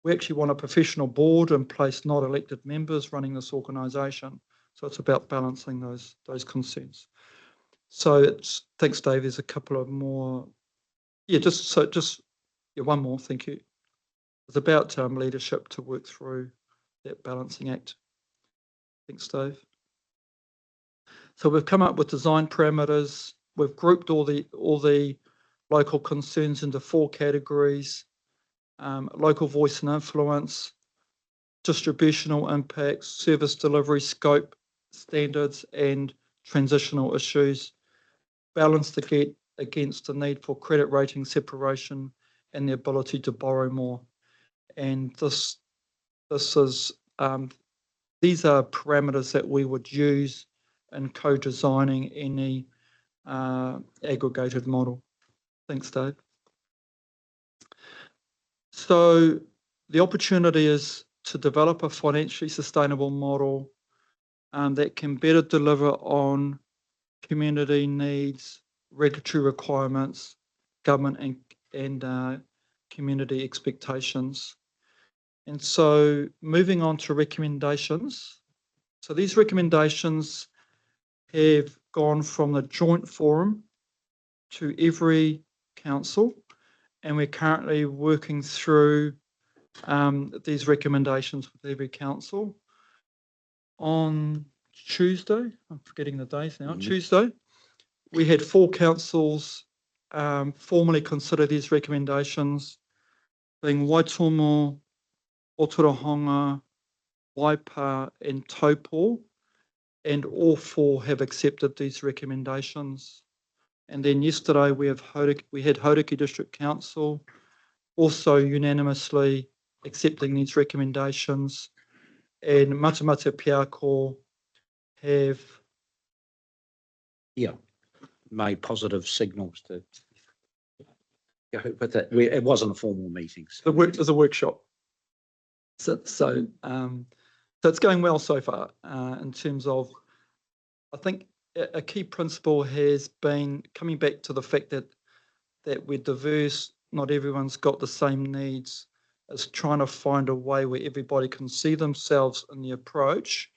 we actually want a professional board in place, not elected members running this organisation. So it's about balancing those concerns. So thanks, Dave. There's a couple of more. Yeah, one more. Thank you. It's about leadership to work through that balancing act. Thanks, Dave. So we've come up with design parameters. We've grouped all the local concerns into 4 categories: local voice and influence, distributional impacts, service delivery scope, standards, and transitional issues, balanced against the need for credit rating separation and the ability to borrow more. And these are parameters that we would use in co-designing any aggregated model. Thanks, Dave. So the opportunity is to develop a financially sustainable model that can better deliver on community needs, regulatory requirements, government and community expectations. And so moving on to recommendations. So these recommendations have gone from the joint forum to every council, and we're currently working through these recommendations with every council. On Tuesday, I'm forgetting the days now, Tuesday, we had 4 councils formally consider these recommendations. being Waitomo, Otorohanga, Waipa and Taupo, and all four have accepted these recommendations. And then yesterday we had Hauraki District Council also unanimously accepting these recommendations, and Matamata Piako have made positive signals to go with it. It wasn't a formal meeting. So. There's a workshop. So it's going well so far in terms of, I think a key principle has been coming back to the fact that we're diverse, not everyone's got the same needs, is trying to find a way where everybody can see themselves in the approach,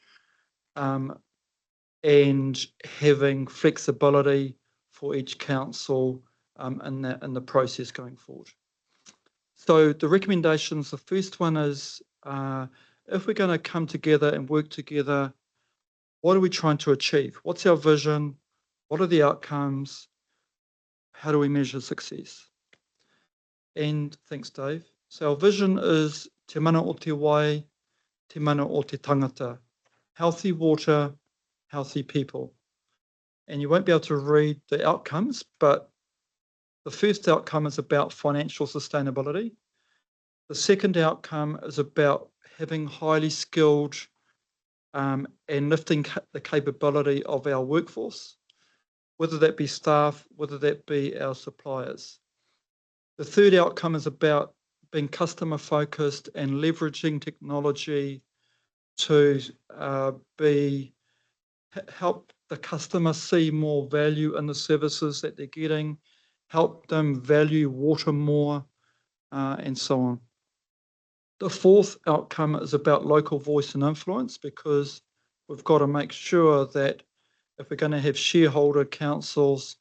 and having flexibility for each council in the process going forward. So the recommendations, the first one is, if we're going to come together and work together, what are we trying to achieve? What's our vision? What are the outcomes? How do we measure success? And thanks, Dave. So our vision is te mana o te wai, te mana o te tangata. Healthy water, healthy people. And you won't be able to read the outcomes, but the first outcome is about financial sustainability. The second outcome is about having highly skilled and lifting the capability of our workforce, whether that be staff, whether that be our suppliers. The third outcome is about being customer focused and leveraging technology to help the customer see more value in the services that they're getting, help them value water more, and so on. The fourth outcome is about local voice and influence, because we've got to make sure that if we're going to have shareholder councils,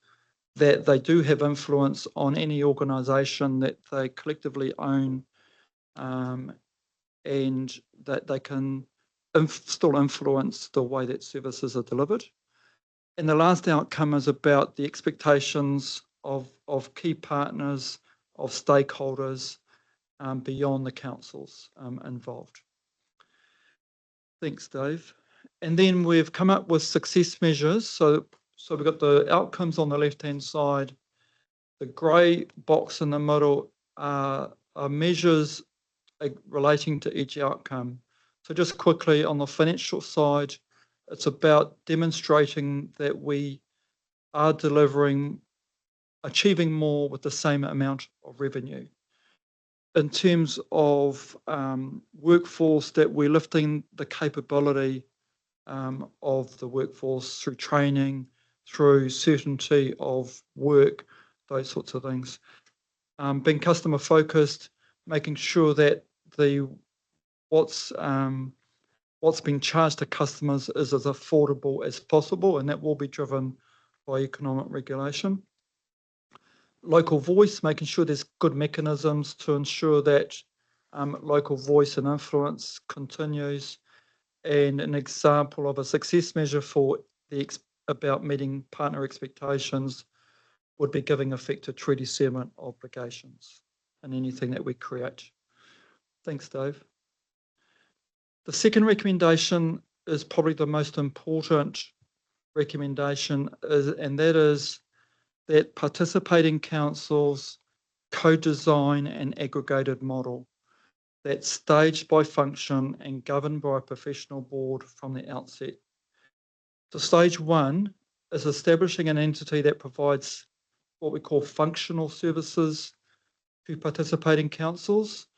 that they do have influence on any organisation that they collectively own, and that they can still influence the way that services are delivered. And the last outcome is about the expectations of key partners, of stakeholders, beyond the councils involved. Thanks, Dave. And then we've come up with success measures. So we've got the outcomes on the left-hand side. The grey box in the middle are measures relating to each outcome. So just quickly, on the financial side, it's about demonstrating that we are achieving more with the same amount of revenue. In terms of workforce, that we're lifting the capability of the workforce through training, through certainty of work, those sorts of things. Being customer focused, making sure that what's being charged to customers is as affordable as possible, and that will be driven by economic regulation. Local voice, making sure there's good mechanisms to ensure that local voice and influence continues. And an example of a success measure for about meeting partner expectations would be giving effect to Treaty 7 obligations in anything that we create. Thanks, Dave. The second recommendation is probably the most important recommendation, and that is that participating councils co-design an aggregated model that's staged by function and governed by a professional board from the outset. So stage one is establishing an entity that provides what we call functional services to participating councils,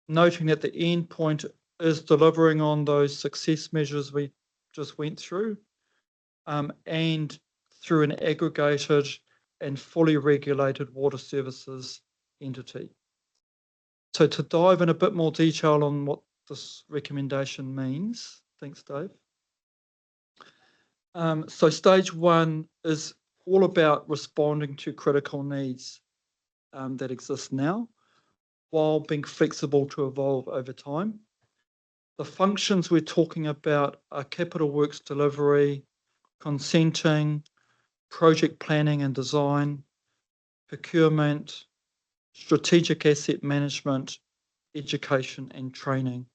noting that the end point is delivering on those success measures we just went through, and through an aggregated and fully regulated water services entity. So to dive in a bit more detail on what this recommendation means, thanks, Dave. So stage one is all about responding to critical needs that exist now, while being flexible to evolve over time. The functions we're talking about are capital works delivery, consenting, project planning and design, procurement, strategic asset management, education and training.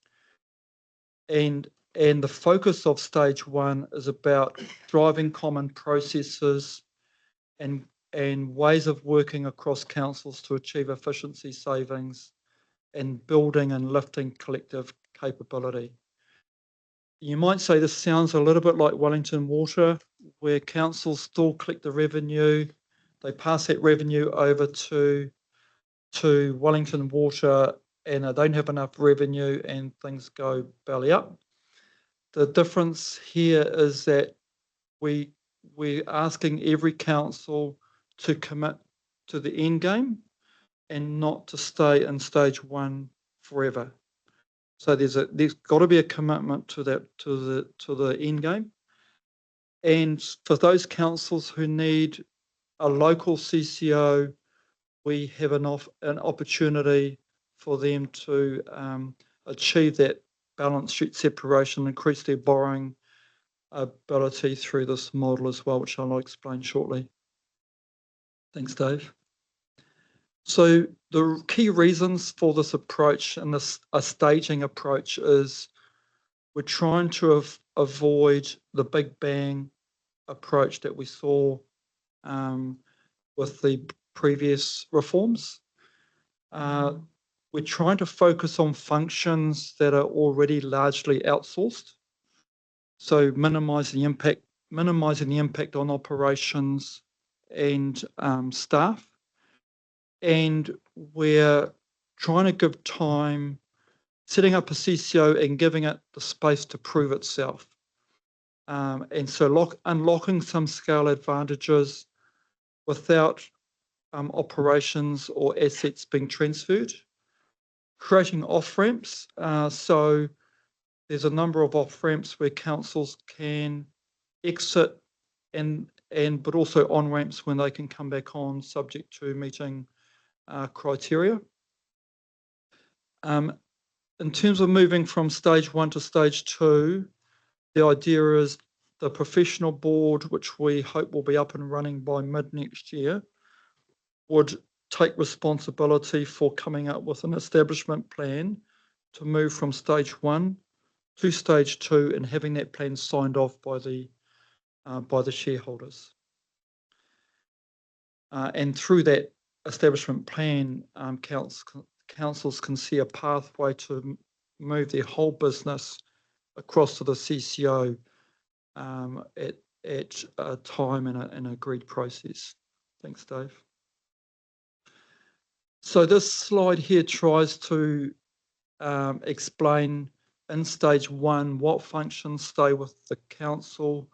And the focus of stage one is about driving common processes and ways of working across councils to achieve efficiency savings and building and lifting collective capability. You might say this sounds a little bit like Wellington Water, where councils still collect the revenue, they pass that revenue over to Wellington Water, and they don't have enough revenue and things go belly up. The difference here is that we're asking every council to commit to the end game and not to stay in stage one forever. So there's got to be a commitment to the end game. And for those councils who need a local CCO, we have an opportunity for them to achieve that balance sheet separation, increase their borrowing ability through this model as well, which I'll explain shortly. Thanks, Dave. So the key reasons for this approach and a staging approach is we're trying to avoid the big bang approach that we saw with the previous reforms. We're trying to focus on functions that are already largely outsourced. So minimizing the impact on operations and staff. And we're trying to give time, setting up a CCO and giving it the space to prove itself. And so unlocking some scale advantages without operations or assets being transferred. Creating off-ramps. So there's a number of off-ramps where councils can exit but also on-ramps when they can come back on, subject to meeting criteria. In terms of moving from stage one to stage two, the idea is the professional board, which we hope will be up and running by mid next year, would take responsibility for coming up with an establishment plan to move from stage one to stage two and having that plan signed off by the shareholders. And through that establishment plan, councils can see a pathway to move their whole business across to the CCO at a time and an agreed process. Thanks, Dave. So this slide here tries to explain in stage one what functions stay with the council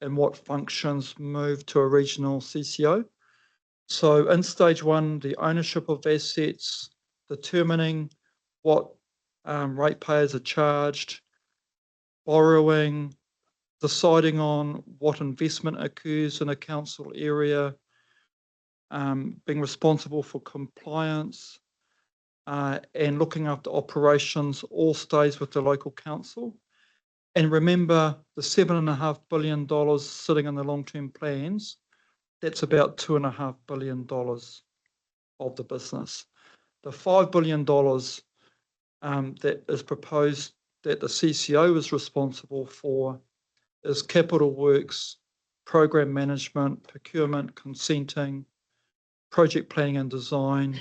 and what functions move to a regional CCO. So in stage one, the ownership of assets, determining what ratepayers are charged, borrowing, deciding on what investment occurs in a council area, being responsible for compliance, and looking after operations all stays with the local council. And remember, the $7.5 billion sitting in the long-term plans, that's about $2.5 billion of the business. The $5 billion that is proposed that the CCO is responsible for is capital works, program management, procurement, consenting, project planning and design,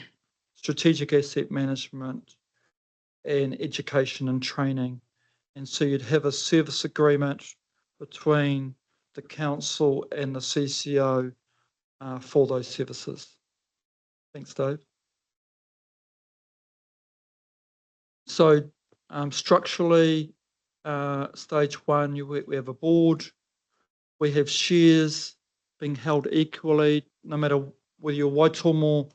strategic asset management, and education and training. And so you'd have a service agreement between the council and the CCO for those services. Thanks, Dave. So structurally, stage one, we have a board, we have shares being held equally, no matter whether you're Waitomo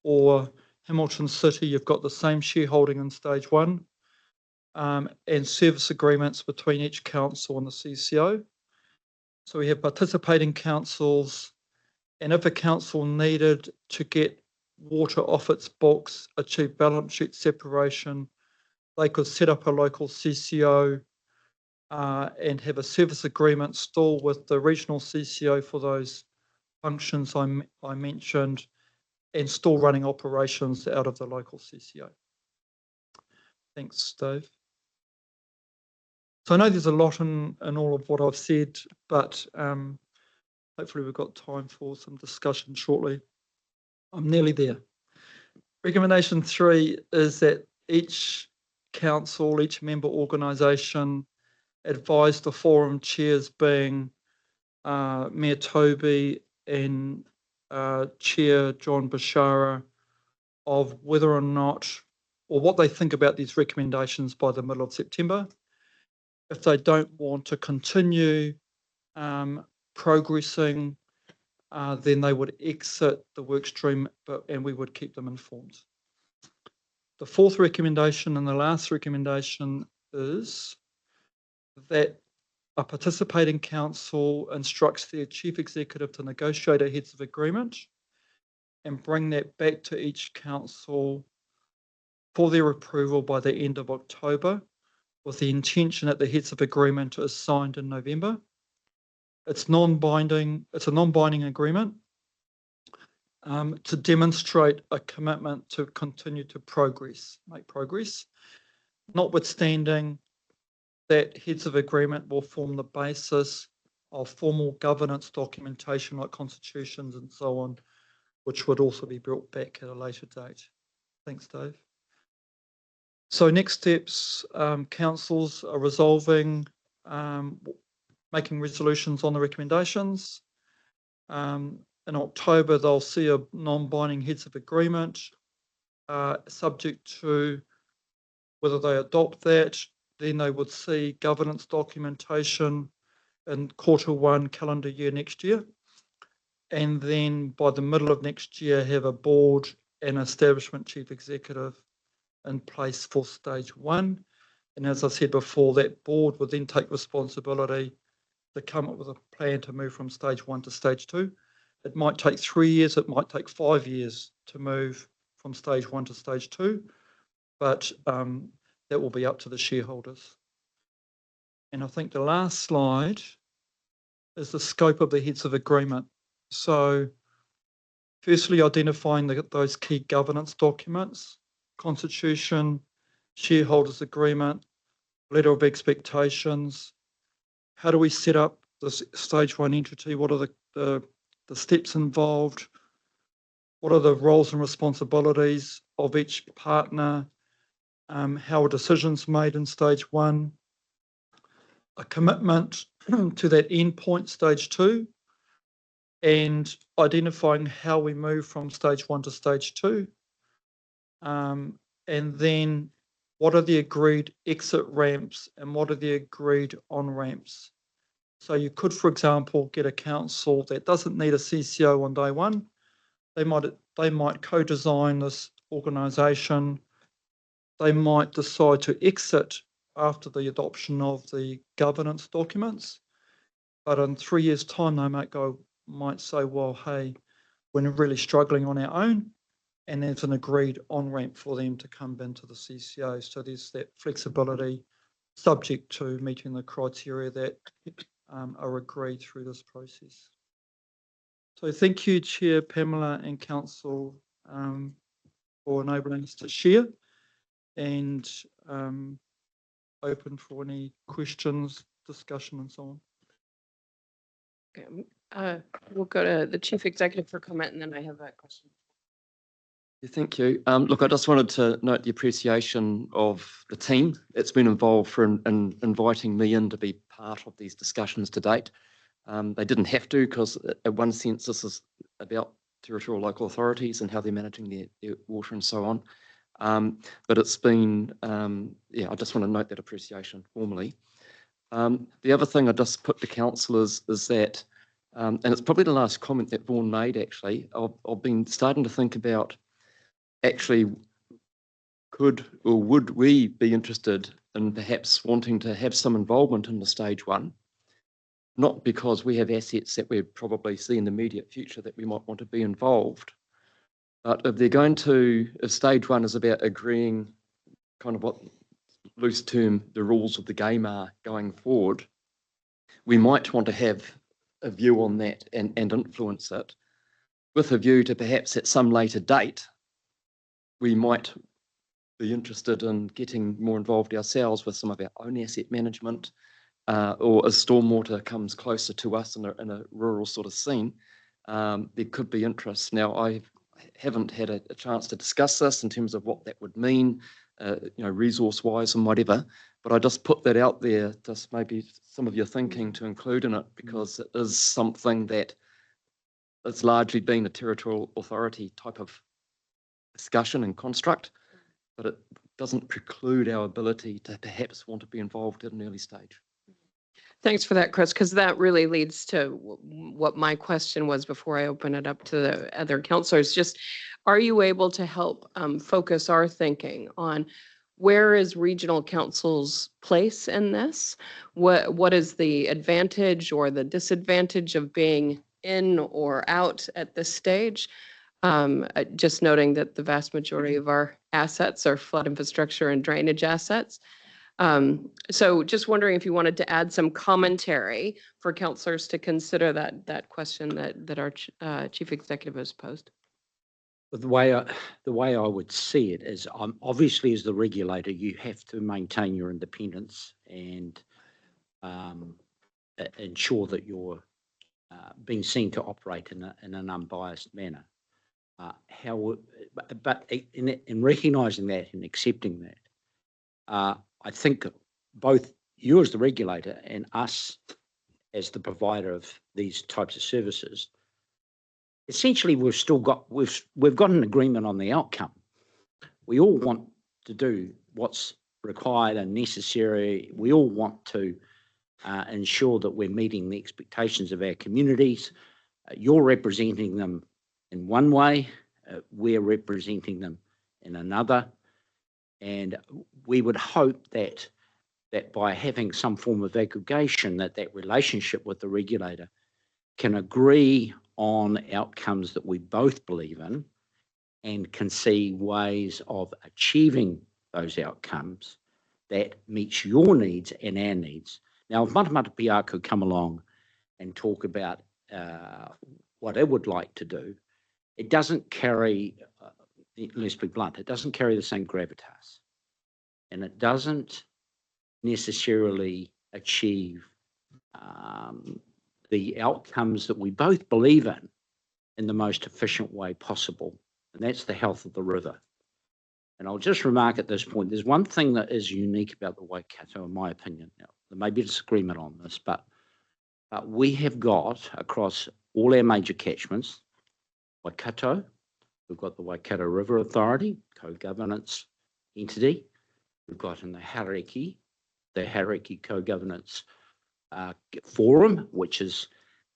or Hamilton City, you've got the same shareholding in stage one, and service agreements between each council and the CCO. So we have participating councils, and if a council needed to get water off its books, achieve balance sheet separation, they could set up a local CCO and have a service agreement still with the regional CCO for those functions I mentioned, and still running operations out of the local CCO. Thanks, Dave. So I know there's a lot in all of what I've said, but hopefully we've got time for some discussion shortly. I'm nearly there. Recommendation 3 is that each council, each member organisation advise the forum chairs, being Mayor Toby and Chair John Bashara, of whether or not, or what they think about these recommendations by the middle of September. If they don't want to continue progressing, then they would exit the work stream, and we would keep them informed. The fourth recommendation and the last recommendation is that a participating council instructs their chief executive to negotiate a heads of agreement and bring that back to each council for their approval by the end of October, with the intention that the heads of agreement is signed in November. It's non-binding. It's a non-binding agreement to demonstrate a commitment to continue to make progress, notwithstanding that heads of agreement will form the basis of formal governance documentation like constitutions and so on, which would also be brought back at a later date. Thanks, Dave. So next steps, councils are resolving, making resolutions on the recommendations. In October, they'll see a non-binding heads of agreement, subject to whether they adopt that. Then they would see governance documentation in Q1 calendar year next year. And then by the middle of next year, have a board and establishment chief executive in place for stage 1. And as I said before, that board would then take responsibility to come up with a plan to move from stage 1 to stage 2. It might take 3 years, it might take 5 years to move from stage 1 to stage 2, but that will be up to the shareholders. And I think the last slide is the scope of the heads of agreement. So firstly, identifying those key governance documents: constitution, shareholders agreement, letter of expectations. How do we set up this stage 1 entity? What are the steps involved? What are the roles and responsibilities of each partner? How are decisions made in stage 1? A commitment to that endpoint, stage 2, and identifying how we move from stage 1 to stage 2. And then what are the agreed exit ramps and what are the agreed on ramps? So you could, for example, get a council that doesn't need a CCO on day 1. They might co-design this organisation. They might decide to exit after the adoption of the governance documents. But in 3 years' time, they might say, well, hey, we're really struggling on our own. And there's an agreed on-ramp for them to come into the CCO. So there's that flexibility, subject to meeting the criteria that are agreed through this process. So thank you, Chair Pamela and Council, for enabling us to share, and open for any questions, discussion and so on. Okay, we'll go to the Chief Executive for comment, and then I have a question. Thank you. Look, I just wanted to note the appreciation of the team that's been involved in inviting me in to be part of these discussions to date. They didn't have to, because in one sense this is about territorial local authorities and how they're managing their water and so on. But it's been, I just want to note that appreciation formally. The other thing I just put to councillors is that, and it's probably the last comment that Vaughan made actually, I've been starting to think about actually could or would we be interested in perhaps wanting to have some involvement in the stage 1, not because we have assets that we'd probably see in the immediate future that we might want to be involved, but if stage 1 is about agreeing kind of what loose term the rules of the game are going forward, we might want to have a view on that and influence it, with a view to perhaps at some later date we might be interested in getting more involved ourselves with some of our own asset management, or as stormwater comes closer to us in a rural sort of scene, there could be interest. Now, I haven't had a chance to discuss this in terms of what that would mean, resource-wise and whatever, but I just put that out there, just maybe some of your thinking to include in it, because it is something that it's largely been a territorial authority type of discussion and construct, but it doesn't preclude our ability to perhaps want to be involved at an early stage. Thanks for that, Chris, because that really leads to what my question was before I open it up to the other councillors. Just, are you able to help focus our thinking on where is regional council's place in this? What is the advantage or the disadvantage of being in or out at this stage? Just noting that the vast majority of our assets are flood infrastructure and drainage assets. So just wondering if you wanted to add some commentary for councillors to consider that question that our chief executive has posed. The way I would see it is, obviously as the regulator, you have to maintain your independence and ensure that you're being seen to operate in an unbiased manner. But in recognising that and accepting that, I think both you as the regulator and us as the provider of these types of services, essentially we've got an agreement on the outcome. We all want to do what's required and necessary. We all want to ensure that we're meeting the expectations of our communities. You're representing them in one way, we're representing them in another. And we would hope that by having some form of aggregation, that relationship with the regulator can agree on outcomes that we both believe in and can see ways of achieving those outcomes that meets your needs and our needs. Now, if Matamata PR could come along and talk about what it would like to do, it doesn't carry, let's be blunt, it doesn't carry the same gravitas. And it doesn't necessarily achieve the outcomes that we both believe in the most efficient way possible. And that's the health of the river. And I'll just remark at this point, there's one thing that is unique about the Waikato, in my opinion. Now, there may be a disagreement on this, but we have got across all our major catchments, Waikato, we've got the Waikato River Authority, co-governance entity. We've got in the KARAKIA Co-Governance Forum, which has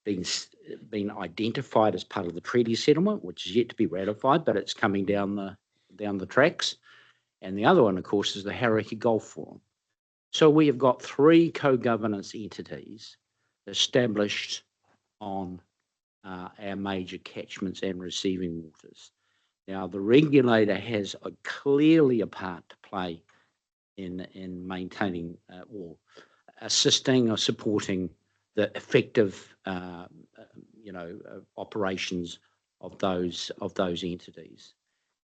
been identified as part of the treaty settlement, which is yet to be ratified, but it's coming down the tracks. And the other one, of course, is the KARAKIA Gulf Forum. So we have got 3 co-governance entities established on our major catchments and receiving waters. Now, the regulator has clearly a part to play in maintaining or assisting or supporting the effective, operations of those entities.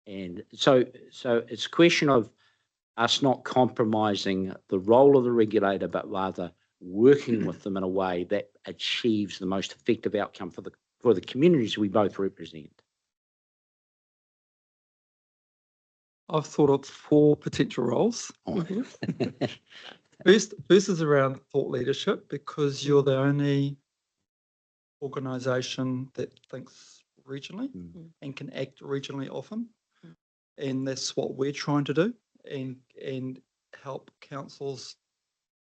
And so it's a question of us not compromising the role of the regulator, but rather working with them in a way that achieves the most effective outcome for the communities we both represent. I've thought of 4 potential roles. Oh. First is around thought leadership, because you're the only organisation that thinks regionally and can act regionally often. And that's what we're trying to do, and help councils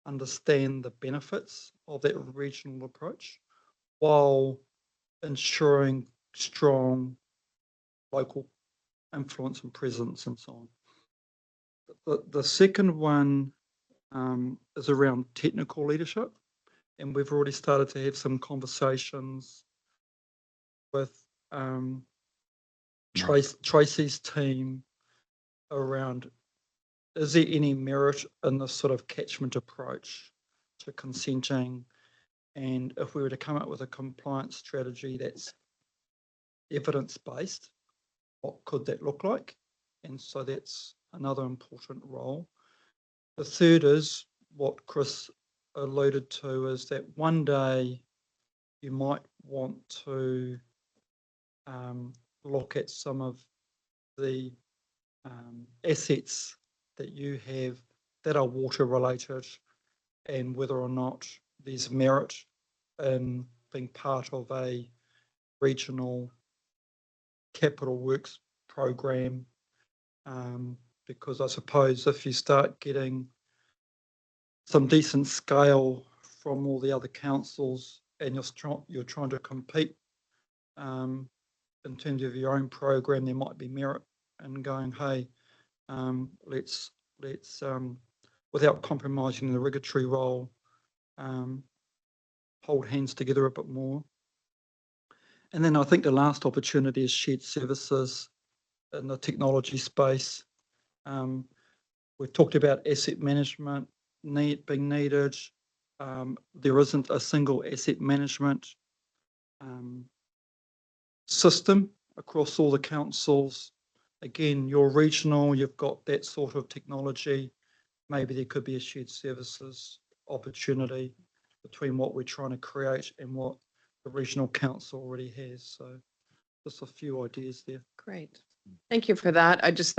understand the benefits of that regional approach while ensuring strong local influence and presence and so on. The second one is around technical leadership, and we've already started to have some conversations with Tracy's team around, is there any merit in this sort of catchment approach to consenting, and if we were to come up with a compliance strategy that's evidence-based, what could that look like? And so that's another important role. The third is what Chris alluded to, is that one day you might want to look at some of the assets that you have that are water related, and whether or not there's merit in being part of a regional capital works program, because I suppose if you start getting some decent scale from all the other councils and you're trying to compete in terms of your own program, there might be merit in going, hey, let's without compromising the regulatory role, hold hands together a bit more. And then I think the last opportunity is shared services in the technology space. We've talked about asset management being needed. There isn't a single asset management system across all the councils. Again, you're regional, you've got that sort of technology. Maybe there could be a shared services opportunity between what we're trying to create and what the regional council already has. So just a few ideas there. Great. Thank you for that. I just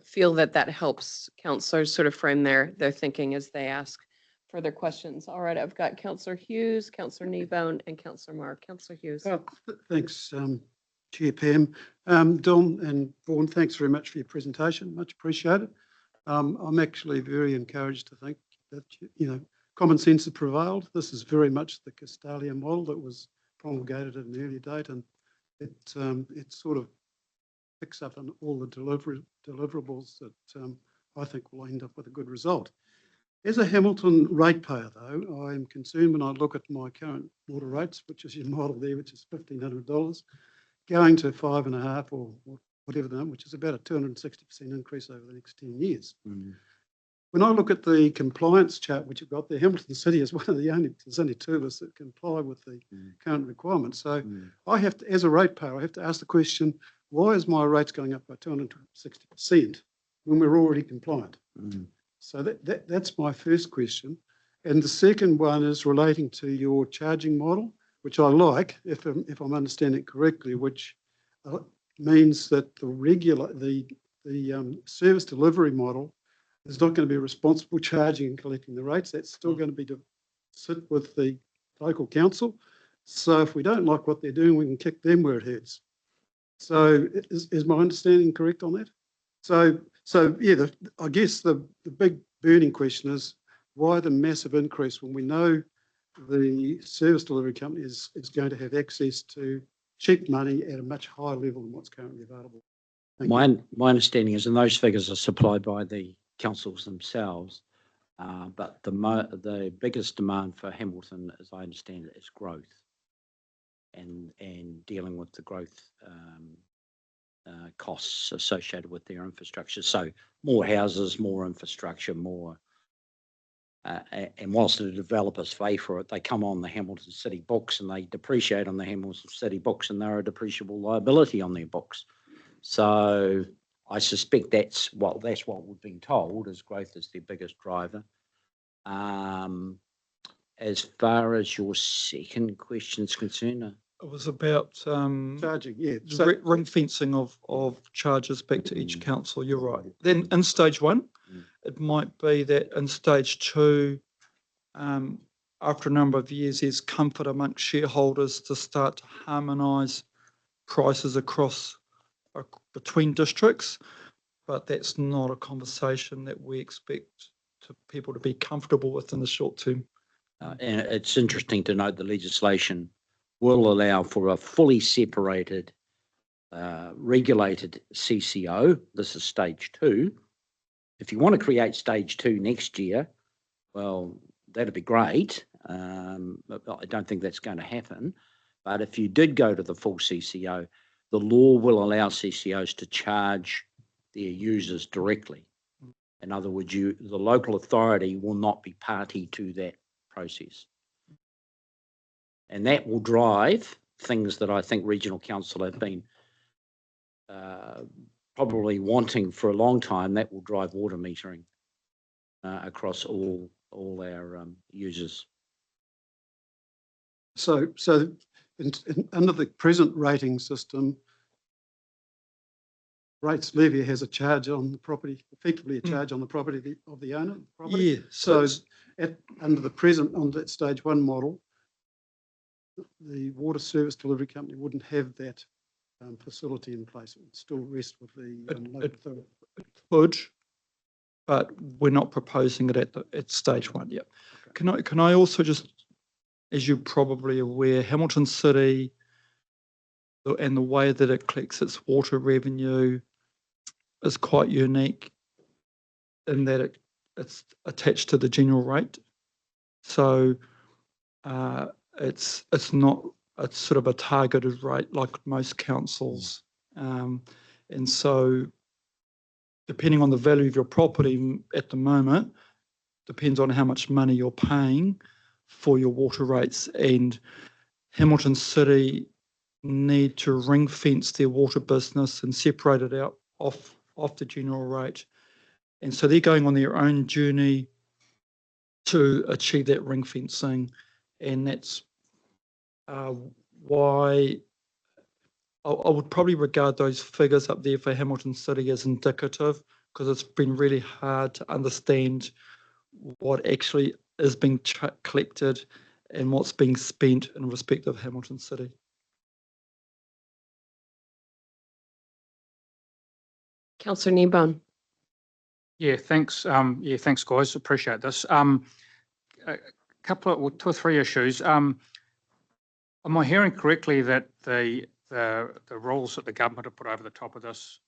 feel that helps councillors sort of frame their thinking as they ask further questions. All right, I've got Councillor Hughes, Councillor Kneebone, and Councillor Marr. Councillor Hughes. Thanks, Chair Pam. Don and Vaughan, thanks very much for your presentation. Much appreciated. I'm actually very encouraged to think that, common sense has prevailed. This is very much the Castalia model that was promulgated at an earlier date, and it sort of picks up on all the deliverables that I think will end up with a good result. As a Hamilton ratepayer, though, I am concerned when I look at my current water rates, which is your model there, which is $1,500, going to 5.5 or whatever the number, which is about a 260% increase over the next 10 years. Mm. When I look at the compliance chart, which you've got there, Hamilton City is one of the there's only two of us that comply with the current requirements. So I have to, as a ratepayer, I have to ask the question, why is my rates going up by 260% when we're already compliant? Mm. So that's my first question. And the second one is relating to your charging model, which I like, if I'm understanding it correctly, which means that the service delivery model is not going to be responsible charging and collecting the rates. That's still going to be to sit with the local council. So if we don't like what they're doing, we can kick them where it hurts. So is my understanding correct on that? So yeah, I guess the big burning question is why the massive increase when we know the service delivery company is going to have access to cheap money at a much higher level than what's currently available. My understanding is, and those figures are supplied by the councils themselves, but the biggest demand for Hamilton, as I understand it, is growth and dealing with the growth costs associated with their infrastructure. So more houses, more infrastructure, more. And whilst the developers pay for it, they come on the Hamilton City books and they depreciate on the Hamilton City books, and they're a depreciable liability on their books. So I suspect that's what we've been told, is growth is their biggest driver. As far as your second question is concerned, it was about charging, yeah, ring fencing of charges back to each council. You're right. Then in stage one, it might be that in stage two, after a number of years, there's comfort amongst shareholders to start to harmonise prices across between districts, but that's not a conversation that we expect people to be comfortable with in the short term. And it's interesting to note the legislation will allow for a fully separated, regulated CCO. This is stage two. If you want to create stage two next year, well, that'd be great. But I don't think that's going to happen. But if you did go to the full CCO, the law will allow CCOs to charge their users directly. In other words, the local authority will not be party to that process. And that will drive things that I think regional council have been probably wanting for a long time, that will drive water metering across all our users. So under the present rating system, rates levy has a charge on the property, effectively a charge on the property of the owner of the property. Yeah, So under the present, on that stage one model, the water service delivery company wouldn't have that facility in place. It would still rest with the local authority. could, but we're not proposing it at stage one yet. Okay. Can I also just, as you're probably aware, Hamilton City and the way that it collects its water revenue is quite unique in that it's attached to the general rate. So it's sort of a targeted rate like most councils. And so depending on the value of your property at the moment, depends on how much money you're paying for your water rates. And Hamilton City need to ring fence their water business and separate it out off the general rate. And so they're going on their own journey to achieve that ring fencing. And that's why I would probably regard those figures up there for Hamilton City as indicative, because it's been really hard to understand what actually is being collected and what's being spent in respect of Hamilton City. Councillor Kneebone. Yeah, thanks. Thanks, guys. Appreciate this. A couple of, 2 or 3 issues. Am I hearing correctly that the rules that the government have put over the top of this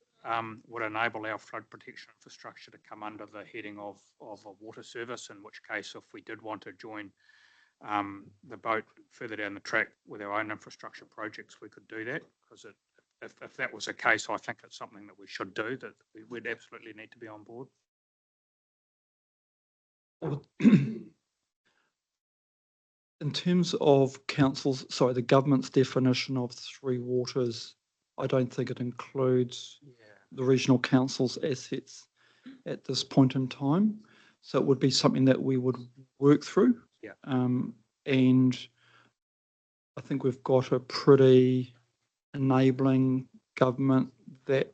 would enable our flood protection infrastructure to come under the heading of a water service, in which case if we did want to join the boat further down the track with our own infrastructure projects, we could do that? Because if that was the case, I think it's something that we should do, that we would absolutely need to be on board. In terms of the government's definition of 3 waters, I don't think it includes the regional council's assets at this point in time. So it would be something that we would work through. Yeah. And I think we've got a pretty enabling government that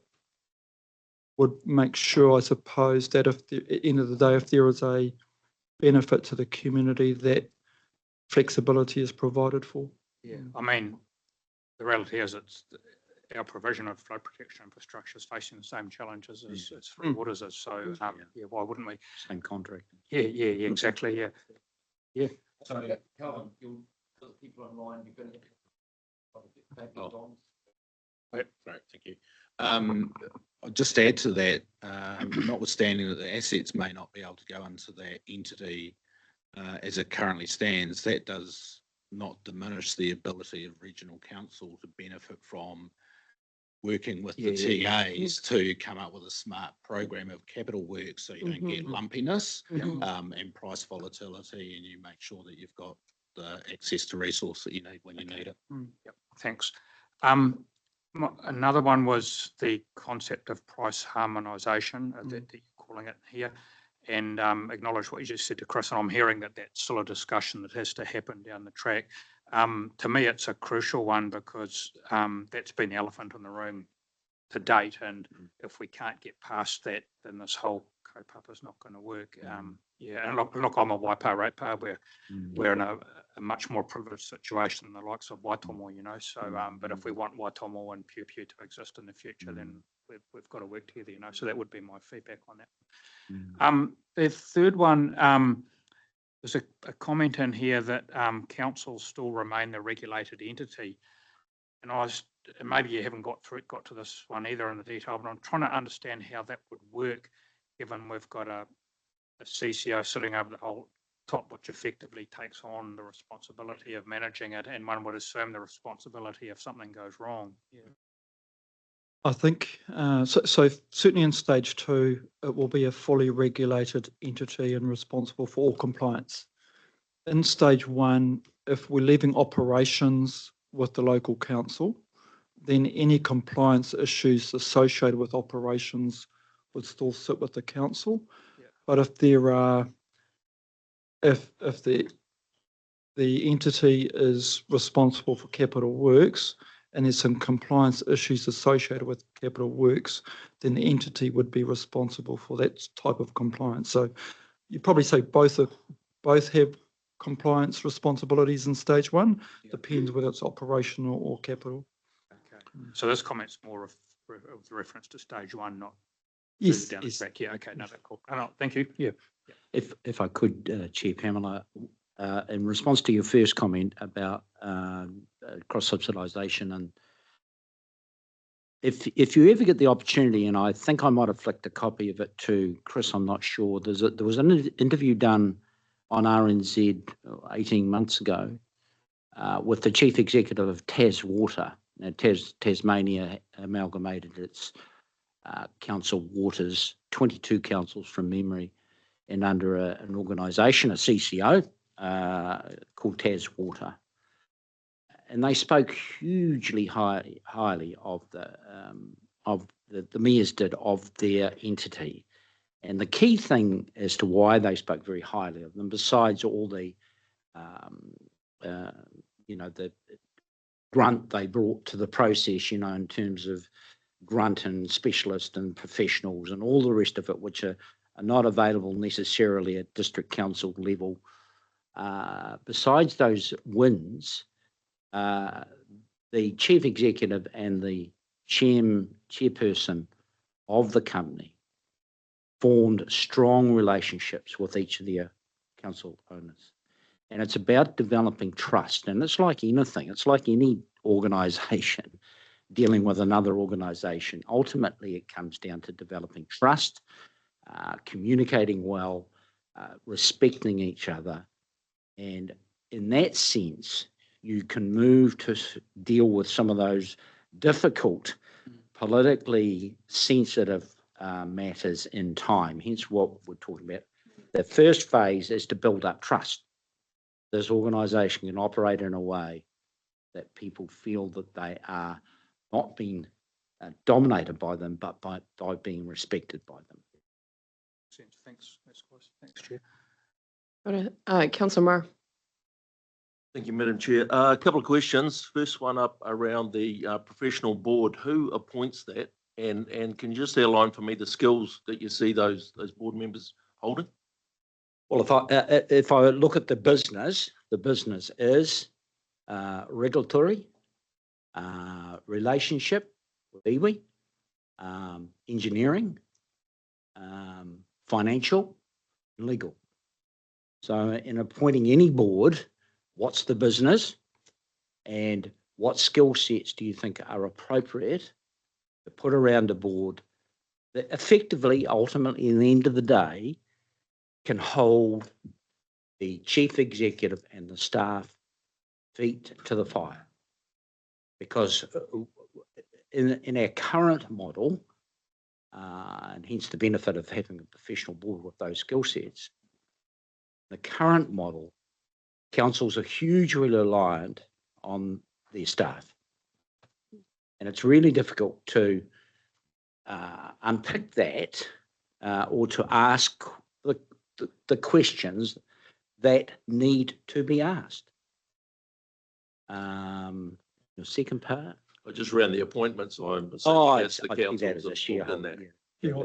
would make sure, I suppose, that at the end of the day, if there is a benefit to the community, that flexibility is provided for. Yeah, I mean, the reality is our provision of flood protection infrastructure is facing the same challenges as 3 waters is. So why wouldn't we? Same contract. Yeah, exactly. Yeah. So, Calvin, for the people online, you're going to Right, thank you. I'll just add to that, notwithstanding that the assets may not be able to go into that entity as it currently stands, that does not diminish the ability of regional council to benefit from working with the TAs to come up with a smart program of capital work, so you don't get lumpiness and price volatility, and you make sure that you've got the access to resource that you need when you need it. Yep, thanks. Another one was the concept of price harmonisation that you're calling it here, and acknowledge what you just said to Chris, and I'm hearing that that's still a discussion that has to happen down the track. To me, it's a crucial one because that's been the elephant in the room to date, and if we can't get past that, then this whole kaupapa is not going to work. And look, I'm a waipa ratepayer. We're in a much more privileged situation than the likes of Waitomo, So, but if we want Waitomo and Piu Piu to exist in the future, then we've got to work together, So that would be my feedback on that. The third one, there's a comment in here that councils still remain the regulated entity, and maybe you haven't got to this one either in the detail, but I'm trying to understand how that would work, given we've got a CCO sitting over the whole top, which effectively takes on the responsibility of managing it, and one would assume the responsibility if something goes wrong. I think, so certainly in stage 2, it will be a fully regulated entity and responsible for all compliance. In stage 1, if we're leaving operations with the local council, then any compliance issues associated with operations would still sit with the council. Yeah. But if there are, if the entity is responsible for capital works and there's some compliance issues associated with capital works, then the entity would be responsible for that type of compliance. So you'd probably say both have compliance responsibilities in stage one, depends whether it's operational or capital. Okay. So this comment's more of with reference to stage one, not Yes, down yes. the track. Yeah, okay, no, that's cool. No, thank you. Yeah. If I could, Chair Pamela, in response to your first comment about cross-subsidisation, and if you ever get the opportunity, and I think I might have flicked a copy of it to Chris, I'm not sure, there was an interview done on RNZ 18 months ago with the Chief Executive of Taswater. Now, Tasmania amalgamated its council waters, 22 councils from memory, and under an organisation, a CCO, called Taswater. And they spoke hugely highly of the mayors did of their entity. And the key thing as to why they spoke very highly of them, besides all the, the grunt they brought to the process, in terms of grunt and specialist and professionals and all the rest of it, which are not available necessarily at district council level. Besides those wins, the chief executive and the chairperson of the company formed strong relationships with each of their council owners. And it's about developing trust. And it's like anything, it's like any organisation dealing with another organisation. Ultimately, it comes down to developing trust, communicating well, respecting each other. And in that sense, you can move to deal with some of those difficult, politically sensitive matters in time. Hence what we're talking about. The first phase is to build up trust. This organisation can operate in a way that people feel that they are not being dominated by them, but by being respected by them. Thanks. Thanks, Chair. Councillor Marr. Thank you, Madam Chair. A couple of questions. First one up around the professional board. Who appoints that? And can you just outline for me the skills that you see those board members holding? Well, if I look at the business is regulatory, relationship with iwi, engineering, financial, and legal. So in appointing any board, what's the business and what skill sets do you think are appropriate to put around a board that effectively, ultimately, in the end of the day, can hold the chief executive and the staff feet to the fire? Because in our current model, and hence the benefit of having a professional board with those skill sets, the current model, councils are hugely reliant on their staff. And it's really difficult to unpick that or to ask the questions that need to be asked. The second part? Just around the appointments, I'm I assuming see that as a shareholder. Yeah.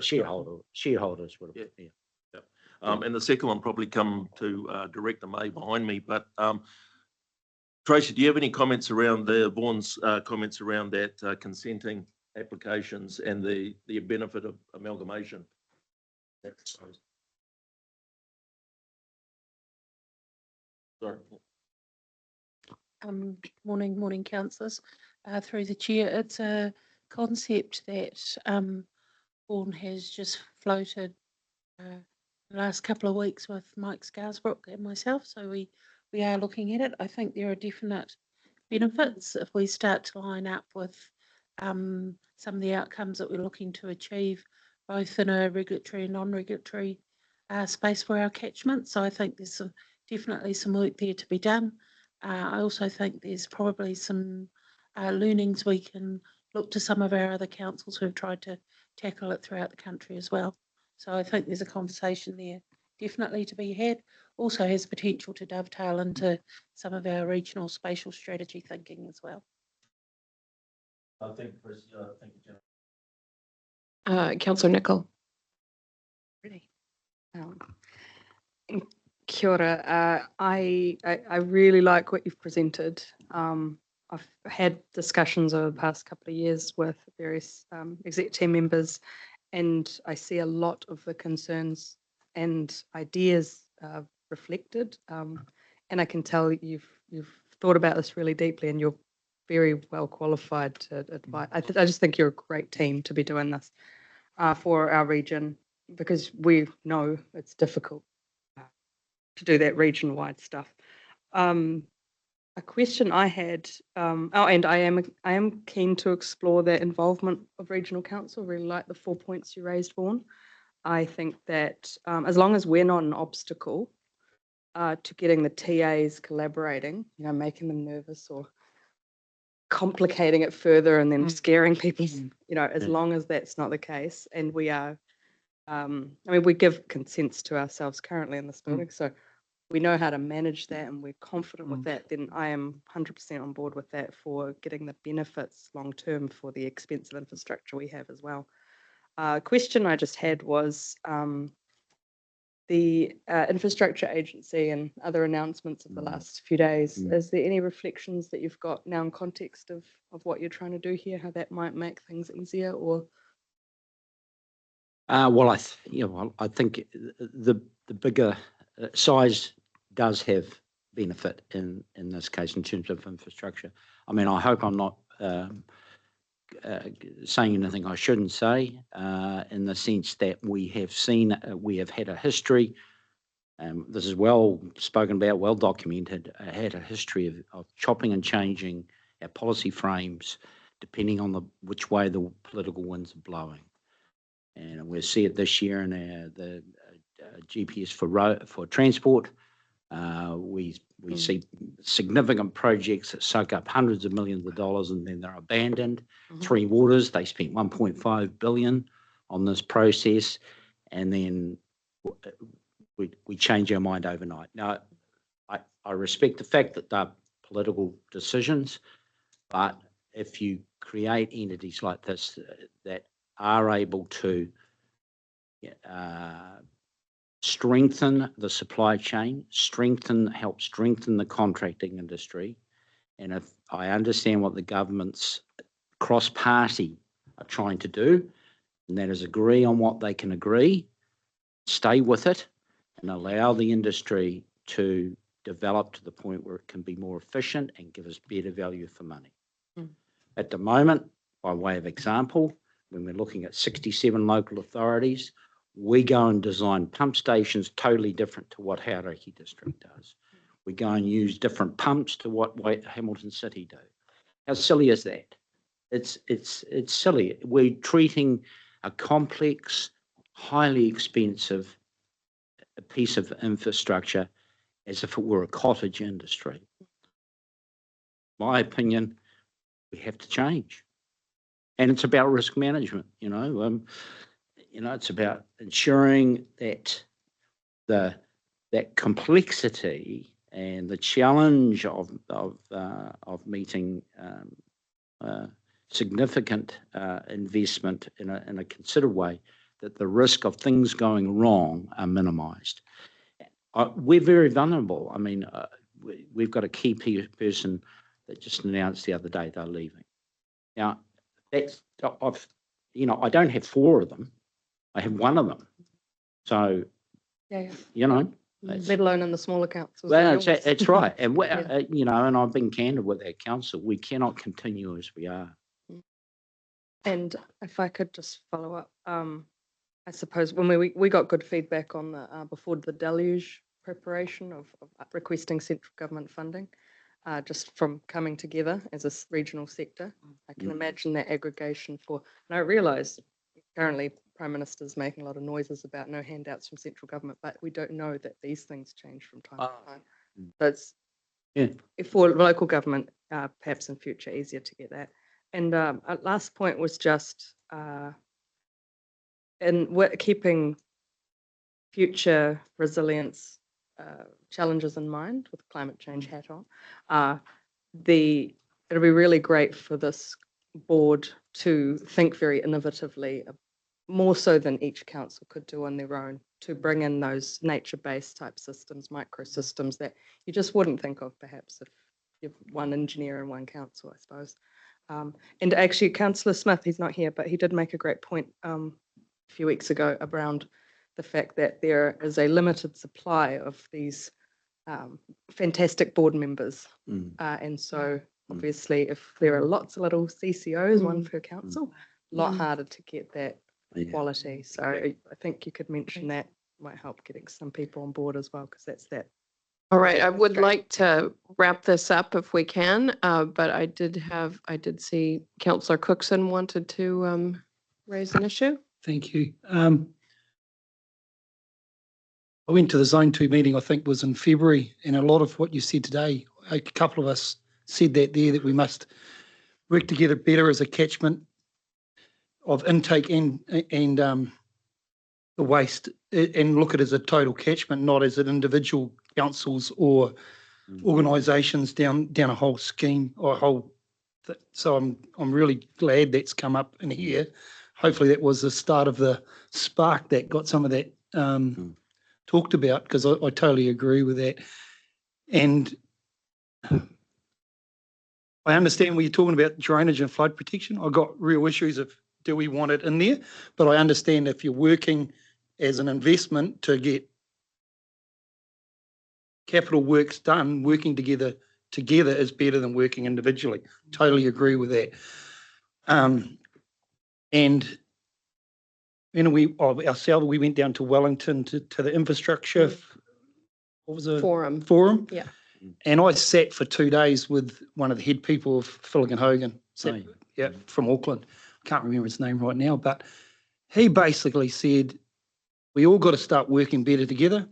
Shareholders would have. Yeah. And the second one probably come to Director May behind me, but Tracy, do you have any comments around Vaughan's comments around that consenting applications and the benefit of amalgamation? Sorry. Morning, councillors. Through the chair, it's a concept that Vaughan has just floated the last couple of weeks with Mike Scarsbrook and myself. So we are looking at it. I think there are definite benefits if we start to line up with some of the outcomes that we're looking to achieve, both in a regulatory and non-regulatory space for our catchment. So I think there's definitely some work there to be done. I also think there's probably some learnings, we can look to some of our other councils who have tried to tackle it throughout the country as well. So I think there's a conversation there definitely to be had. Also has potential to dovetail into some of our regional spatial strategy thinking as well. Thank you, Chris. Thank you, Jennifer. Councillor Nicol. Really. Kia ora. I really like what you've presented. I've had discussions over the past couple of years with various exec team members, and I see a lot of the concerns and ideas reflected. And I can tell you've thought about this really deeply, and you're very well qualified to advise. I just think you're a great team to be doing this for our region, because we know it's difficult to do that region-wide stuff. A question I had, and I am keen to explore that involvement of regional council. Really like the 4 points you raised, Vaughan. I think that as long as we're not an obstacle to getting the TAs collaborating, making them nervous or complicating it further and then scaring people, as long as that's not the case, and we are, we give consents to ourselves currently in this building, so we know how to manage that and we're confident with that, then I am 100% on board with that for getting the benefits long term for the expensive infrastructure we have as well. Question I just had was the infrastructure agency and other announcements of the last few days. Is there any reflections that you've got now in context of what you're trying to do here, how that might make things easier? Or Well, I think the bigger size does have benefit in this case in terms of infrastructure. I mean, I hope I'm not saying anything I shouldn't say, in the sense that we have had a history, this is well spoken about, well documented, had a history of chopping and changing our policy frames depending on which way the political winds are blowing. And we'll see it this year in the GPS for transport. We see significant projects that soak up hundreds of millions of dollars and then they're abandoned. Three Waters, they spent $1.5 billion on this process, and then we change our mind overnight. Now, I respect the fact that they're political decisions, but if you create entities like this that are able to strengthen the supply chain, help strengthen the contracting industry. And if I understand what the government's cross-party are trying to do, and that is agree on what they can agree, stay with it, and allow the industry to develop to the point where it can be more efficient and give us better value for money. At the moment, by way of example, when we're looking at 67 local authorities, we go and design pump stations totally different to what Hauraki District does. We go and use different pumps to what Hamilton City do. How silly is that? It's silly. We're treating a complex, highly expensive piece of infrastructure as if it were a cottage industry. My opinion, we have to change. And it's about risk management, it's about ensuring that that complexity and the challenge of meeting significant investment in a considered way, that the risk of things going wrong are minimised. We're very vulnerable. I mean, we've got a key person that just announced the other day they're leaving. Now, I don't have four of them. I have one of them. So, let alone in the smaller councils. Well, that's right. And, and I've been candid with our council. We cannot continue as we are. And if I could just follow up, I suppose when we got good feedback on the before the deluge preparation of requesting central government funding, just from coming together as a regional sector. I can imagine that aggregation and I realise currently Prime Minister's making a lot of noises about no handouts from central government, but we don't know that these things change from time to time. So Yeah. For local government, perhaps in future, easier to get that. And last point was just keeping future resilience challenges in mind with climate change hat on. It'll be really great for this board to think very innovatively, more so than each council could do on their own, to bring in those nature-based type systems, microsystems that you just wouldn't think of perhaps if you've one engineer and one council, I suppose. And actually, Councillor Smith, he's not here, but he did make a great point a few weeks ago around the fact that there is a limited supply of these fantastic board members. And so obviously if there are lots of little CCOs, one per council, a lot harder to get that quality. So I think you could mention that might help getting some people on board as well, because that's that. All right, I would like to wrap this up if we can, but I did see Councillor Cookson wanted to raise an issue. Thank you. I went to the Zone 2 meeting, I think was in February, and a lot of what you said today, a couple of us said that we must work together better as a catchment of intake and the waste, and look at it as a total catchment, not as an individual councils or organisations down a whole scheme or a whole. So I'm really glad that's come up in here. Hopefully that was the start of the spark that got some of that talked about, because I totally agree with that. And I understand when you're talking about drainage and flood protection. I've got real issues of, do we want it in there? But I understand if you're working as an investment to get capital works done, working together is better than working individually. Totally agree with that. And we went down to Wellington to the infrastructure. What was it? Forum. Yeah. And I sat for 2 days with one of the head people of Philligan Hogan, from Auckland. I can't remember his name right now, but he basically said, we all got to start working better together.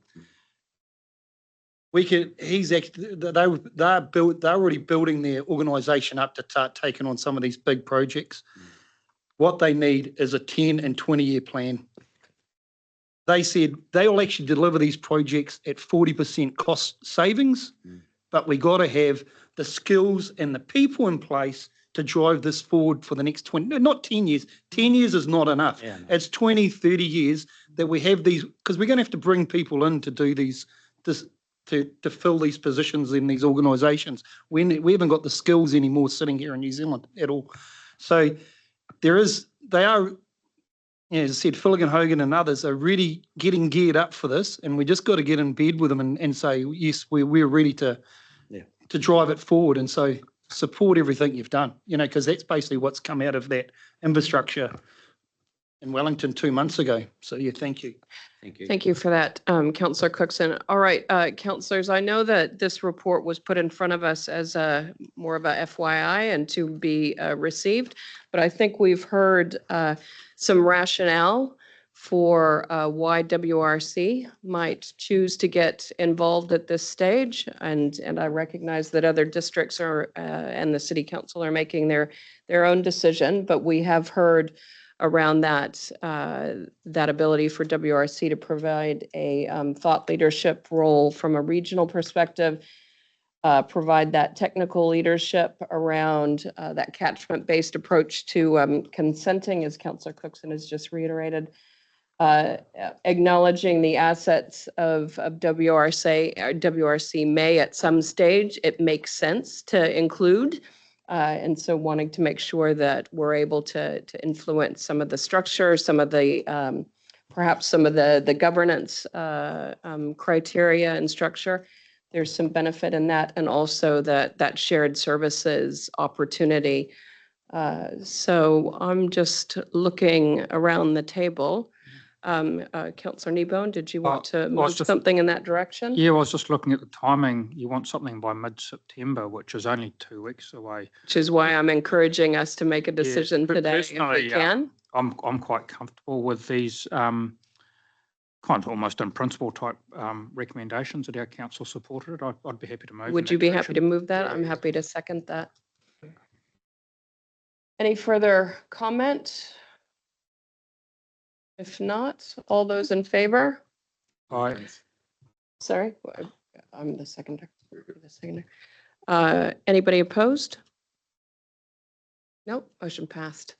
They're already building their organisation up to start taking on some of these big projects. What they need is a 10 and 20-year plan. They said they will actually deliver these projects at 40% cost savings, but we got to have the skills and the people in place to drive this forward for the next 20, not 10 years. 10 years is not enough. Yeah, no. It's 20, 30 years that we have these, because we're going to have to bring people in to do to fill these positions in these organisations. We haven't got the skills anymore sitting here in New Zealand at all. So they are, as I said, Philligan Hogan and others are really getting geared up for this, and we just got to get in bed with them and say, yes, we're ready to drive it forward. And so support everything you've done, because that's basically what's come out of that infrastructure in Wellington 2 months ago. So thank you. Thank you for that, Councillor Cookson. All right, councillors, I know that this report was put in front of us as more of a FYI and to be received, but I think we've heard some rationale for why WRC might choose to get involved at this stage, and I recognize that other districts are and the City Council are making their own decision, but we have heard around that ability for WRC to provide a thought leadership role from a regional perspective, provide that technical leadership around that catchment-based approach to consenting, as Councillor Cookson has just reiterated, acknowledging the assets of WRC may at some stage, it makes sense to include. And so wanting to make sure that we're able to influence some of the structure, some of the, perhaps some of the governance criteria and structure. There's some benefit in that, and also that shared services opportunity. So I'm just looking around the table. Councillor Kneebone, did you want to move something in that direction? Yeah, I was just looking at the timing. You want something by mid-September, which is only 2 weeks away. Which is why I'm encouraging us to make a decision today if we can. I'm quite comfortable with these kind of almost in principle type recommendations that our council supported, I'd be happy to move. Would you be happy to move that? I'm happy to second that. Any further comment? If not, all those in favor? Aye. Sorry, I'm the seconder. Anybody opposed? Nope, motion passed.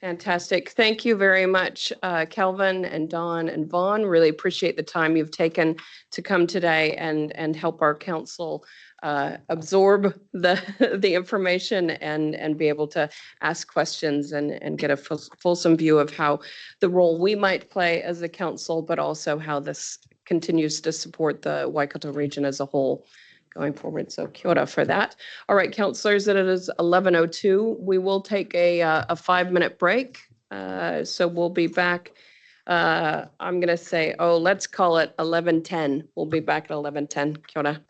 Fantastic. Thank you very much, Kelvin and Dawn and Vaughn. Really appreciate the time you've taken to come today and help our council absorb the information and be able to ask questions and get a fulsome view of how the role we might play as a council, but also how this continues to support the Waikato region as a whole going forward. So kia ora for that. All right, councillors, it is 11:02. We will take a 5-minute break. So we'll be back. I'm going to say, let's call it 11:10. We'll be back at 11:10. Kia ora.